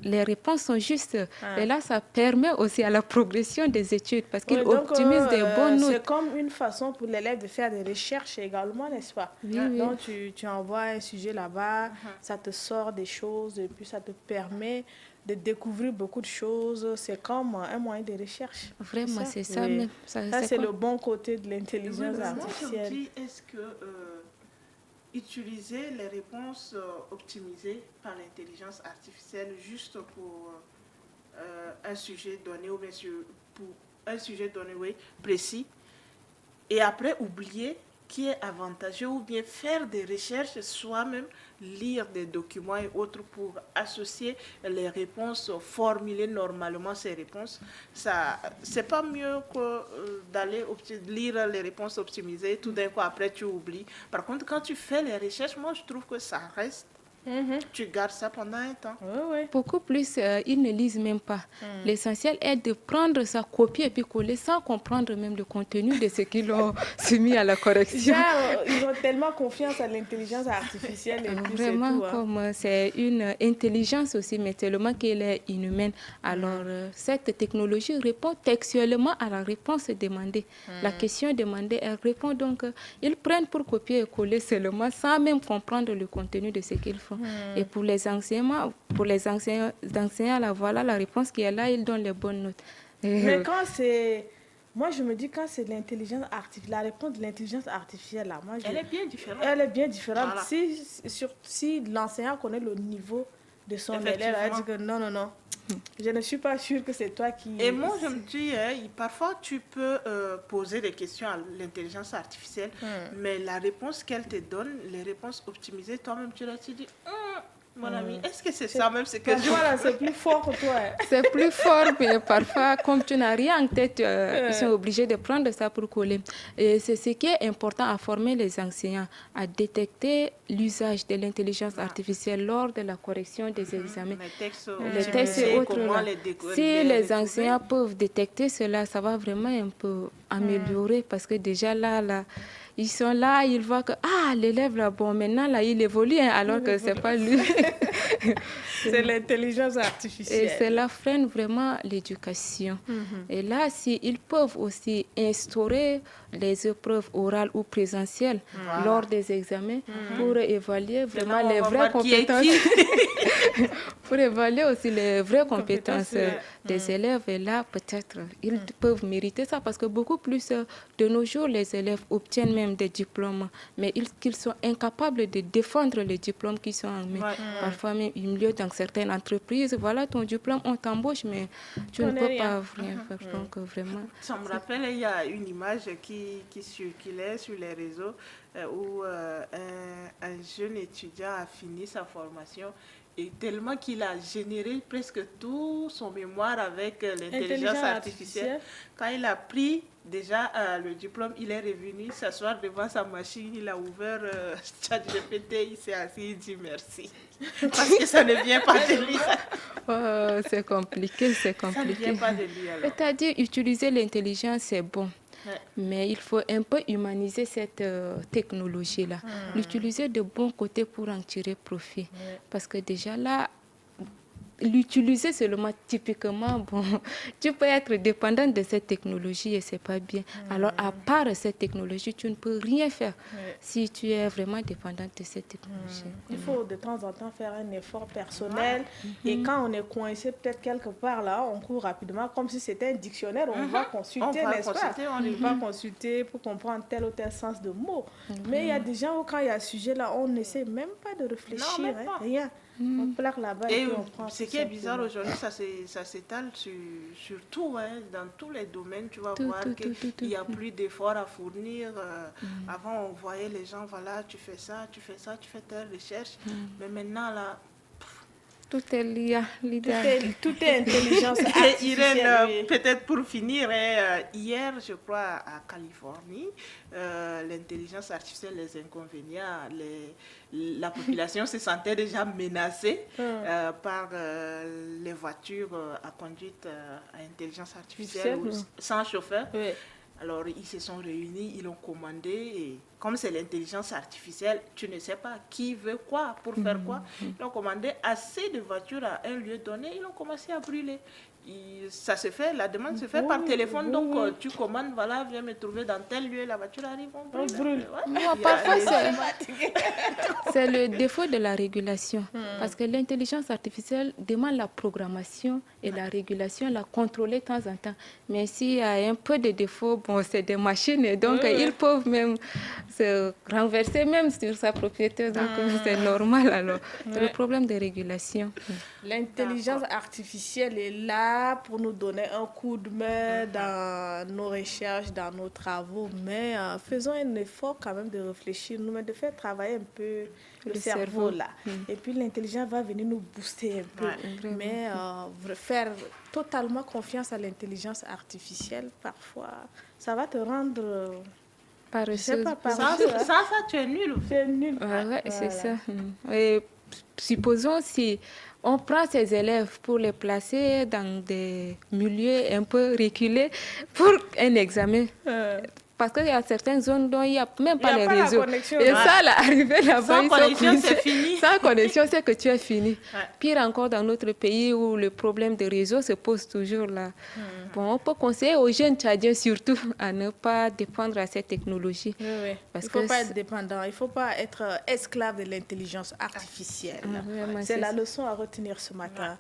les réponses sont justes. Et là, ça permet aussi à la progression des études parce qu'il optimise des bonnes notes. C'est comme une façon pour l'élève de faire des recherches également, n'est-ce pas? Donc, tu envoies un sujet là-bas, ça te sort des choses et puis ça te permet de découvrir beaucoup de choses. C'est comme un moyen de recherche. Vraiment, c'est ça. Même. Ça c'est le bon côté de l'intelligence artificielle. Moi, je me dis, est-ce que utiliser les réponses optimisées par l'intelligence artificielle juste pour un sujet donné ou bien pour un sujet donné précis et après oublier qui est avantageux ou bien faire des recherches soi-même, lire des documents et autres pour associer les réponses, formuler normalement ces réponses. Ça, c'est pas mieux que d'aller lire les réponses optimisées, tout d'un coup après tu oublies. Par contre, quand tu fais les recherches, moi je trouve que ça reste. Tu gardes ça pendant un temps. Beaucoup plus, ils ne lisent même pas. L'essentiel est de prendre ça, copier et puis coller sans comprendre même le contenu de ce qu'ils ont soumis à la correction. Ils ont tellement confiance à l'intelligence artificielle. Et puis vraiment, c'est tout, comme c'est une intelligence aussi, mais tellement qu'elle est inhumaine. Alors, cette technologie répond textuellement à la réponse demandée. La question demandée, elle répond. Donc, ils prennent pour copier et coller seulement sans même comprendre le contenu de ce qu'ils font. Et pour les enseignants, là, voilà la réponse qui est là, ils donnent les bonnes notes. Mais quand c'est... Moi, je me dis, quand c'est l'intelligence artificielle, la réponse de l'intelligence artificielle, là, elle est bien différente. Elle est bien différente. Voilà. Si l'enseignant connaît le niveau de son élève, elle dit que non, je ne suis pas sûre que c'est toi qui... Et moi, je me dis, parfois, tu peux poser des questions à l'intelligence artificielle, mais la réponse qu'elle te donne, les réponses optimisées, toi-même, tu dis, mon ami, est-ce que c'est ça même ce que je... Voilà, c'est plus fort que toi. C'est plus fort, mais parfois, comme tu n'as rien en tête, ils sont obligés de prendre ça pour coller. Et c'est ce qui est important à former les enseignants, à détecter l'usage de l'intelligence artificielle lors de la correction des examens. Les textes et autres. Si les enseignants peuvent détecter cela, ça va vraiment un peu améliorer parce que déjà là, ils sont là, ils voient que l'élève là, bon, maintenant là, il évolue, alors que c'est pas lui. C'est l'intelligence artificielle. Et cela freine vraiment l'éducation. Et là, ils peuvent aussi instaurer les épreuves orales ou présentielles lors des examens pour évaluer vraiment les vraies compétences. Pour évaluer aussi les vraies compétences des élèves. Et là, peut-être, ils peuvent mériter ça parce que beaucoup plus de nos jours, les élèves obtiennent même des diplômes, mais qu'ils sont incapables de défendre les diplômes qui sont en main. Parfois même, milieu dans certaines entreprises, voilà ton diplôme, on t'embauche, mais tu ne peux pas rien faire. Donc, vraiment... Ça me rappelle, il y a une image qui circulait sur les réseaux où un jeune étudiant a fini sa formation Et tellement qu'il a généré presque tout son mémoire avec l'intelligence artificielle. Quand il a pris déjà le diplôme, il est revenu s'asseoir devant sa machine, il a ouvert ChatGPT, il s'est assis, il dit merci. Parce que ça ne vient pas de lui. Oh, c'est compliqué, c'est compliqué. Ça ne vient pas de lui alors. C'est-à-dire, utiliser l'intelligence, c'est bon. Ouais. Mais il faut un peu humaniser cette technologie-là. L'utiliser de bon côté pour en tirer profit. Ouais. Parce que déjà là, l'utiliser seulement typiquement, bon, tu peux être dépendant de cette technologie et c'est pas bien. Alors, à part cette technologie, tu ne peux rien faire si tu es vraiment dépendant de cette technologie. Il faut de temps en temps faire un effort personnel et quand on est coincé peut-être quelque part là, on court rapidement comme si c'était un dictionnaire, on va consulter, n'est-ce pas? On va consulter pour comprendre tel ou tel sens de mot. Mais il y a des gens où quand il y a un sujet là, on n'essaie même pas de réfléchir, rien. On plaque là-bas et puis on prend. Ce qui est bizarre aujourd'hui, ça s'étale sur tout, hein, dans tous les domaines. Tu vas voir qu'il n'y a plus d'efforts à fournir. Avant, on voyait les gens, voilà, tu fais ça, tu fais telle recherche. Mais maintenant, là... Tout est lié. Tout est intelligence artificielle. Irène, peut-être pour finir, hier, je crois, à Californie, l'intelligence artificielle, les inconvénients, la population se sentait déjà menacée par les voitures à conduite à intelligence artificielle sans chauffeur. Oui. Alors, ils se sont réunis, ils ont commandé, et comme c'est l'intelligence artificielle, tu ne sais pas qui veut quoi, pour faire quoi. Ils ont commandé assez de voitures à un lieu donné, ils ont commencé à brûler. Ça se fait, la demande se fait par téléphone, donc tu commandes, voilà, viens me trouver dans tel lieu, la voiture arrive, on brûle. Ouais. Parfois, c'est le défaut de la régulation, parce que l'intelligence artificielle demande la programmation et la régulation, la contrôler de temps en temps. Mais s'il y a un peu de défaut, bon, c'est des machines, et donc ils peuvent même se renverser même sur sa propriété, donc c'est normal alors. C'est le problème de régulation. L'intelligence artificielle est là pour nous donner un coup de main dans nos recherches, dans nos travaux, mais faisons un effort quand même de réfléchir, de faire travailler un peu le cerveau là. Et puis l'intelligence va venir nous booster un peu. Mais faire totalement confiance à l'intelligence artificielle, parfois, ça va te rendre... paresseuse. Ça, tu es nul. C'est nul. C'est ça. Et supposons si on prend ces élèves pour les placer dans des milieux un peu reculés pour un examen. Parce qu'il y a certaines zones dont il n'y a même pas les réseaux. Et ça, là, arriver là-bas, sans connexion, c'est fini. Sans connexion, c'est que tu es fini. Pire encore dans notre pays où le problème de réseau se pose toujours là. Bon, on peut conseiller aux jeunes Tchadiens surtout à ne pas dépendre à cette technologie. Parce il ne faut pas être dépendant, il ne faut pas être esclave de l'intelligence artificielle. C'est la leçon à retenir ce matin.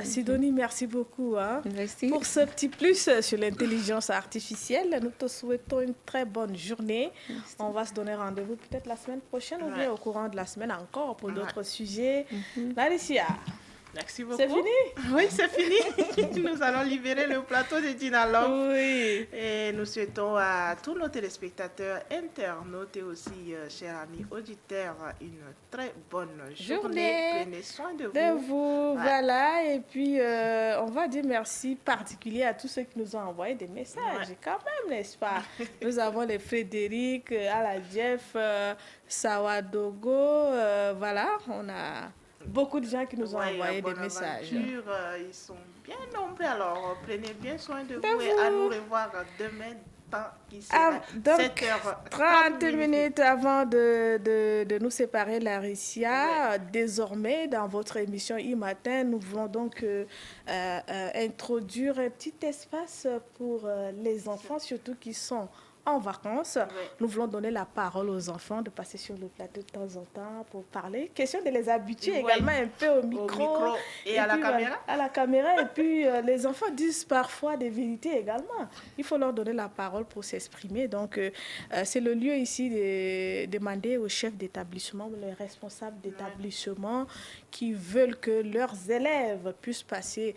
Sidonie, merci beaucoup pour ce petit plus sur l'intelligence artificielle. Nous te souhaitons une très bonne journée. Merci. On va se donner rendez-vous peut-être la semaine prochaine ou bien au courant de la semaine encore pour d'autres sujets. Laetitia, merci beaucoup. C'est fini? Oui, c'est fini. Nous allons libérer le plateau de Dinalove. Oui. Et nous souhaitons à tous nos téléspectateurs, internautes et aussi, chers amis auditeurs, une très bonne journée. Prenez soin de vous. Voilà. Et puis, on va dire merci particulier à tous ceux qui nous ont envoyé des messages. Quand même, n'est-ce pas? Nous avons les Frédéric, Aladjef, Sawadogo. Voilà, on a... beaucoup de gens qui nous ont envoyé des messages. Ils sont bien nombreux, alors prenez bien soin de vous et à nous revoir demain. Donc, 30 minutes avant de nous séparer, Laetitia, désormais dans votre émission e-matin, nous voulons donc introduire un petit espace pour les enfants, surtout qui sont en vacances. Nous voulons donner la parole aux enfants, de passer sur le plateau de temps en temps pour parler. Question de les habituer également un peu au micro. Et à la caméra. À la caméra. Et puis, les enfants disent parfois des vérités également. Il faut leur donner la parole pour s'exprimer. Donc, c'est le lieu ici de demander aux chefs d'établissement, les responsables d'établissement qui veulent que leurs élèves puissent passer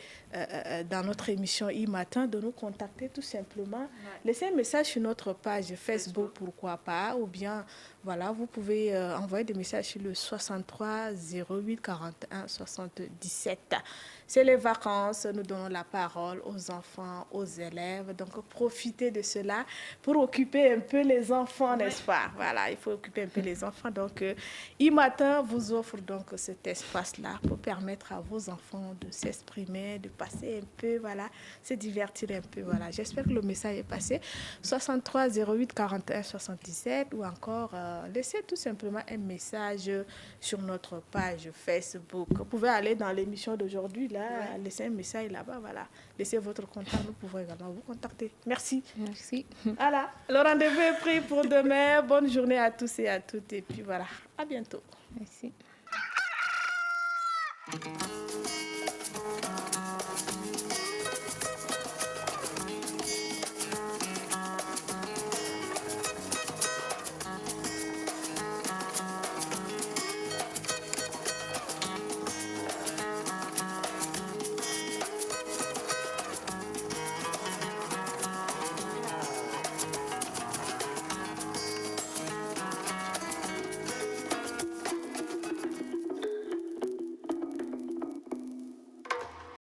dans notre émission e-matin, de nous contacter tout simplement. Laissez un message sur notre page Facebook, pourquoi pas, ou bien voilà, vous pouvez envoyer des messages sur le 63 08 41 77. C'est les vacances, nous donnons la parole aux enfants, aux élèves, donc profitez de cela pour occuper un peu les enfants, n'est-ce pas? Voilà, il faut occuper un peu les enfants. Donc, e-matin vous offre donc cet espace-là pour permettre à vos enfants de s'exprimer, de passer un peu, voilà, se divertir un peu, voilà. J'espère que le message est passé. 63 08 41 77 ou encore laissez tout simplement un message sur notre page Facebook. Vous pouvez aller dans l'émission d'aujourd'hui, là, laissez un message là-bas, voilà. Laissez votre contact, nous pouvons également vous contacter. Merci. Merci. Voilà, le rendez-vous est pris pour demain. Bonne journée à tous et à toutes. Et puis voilà, à bientôt. Merci.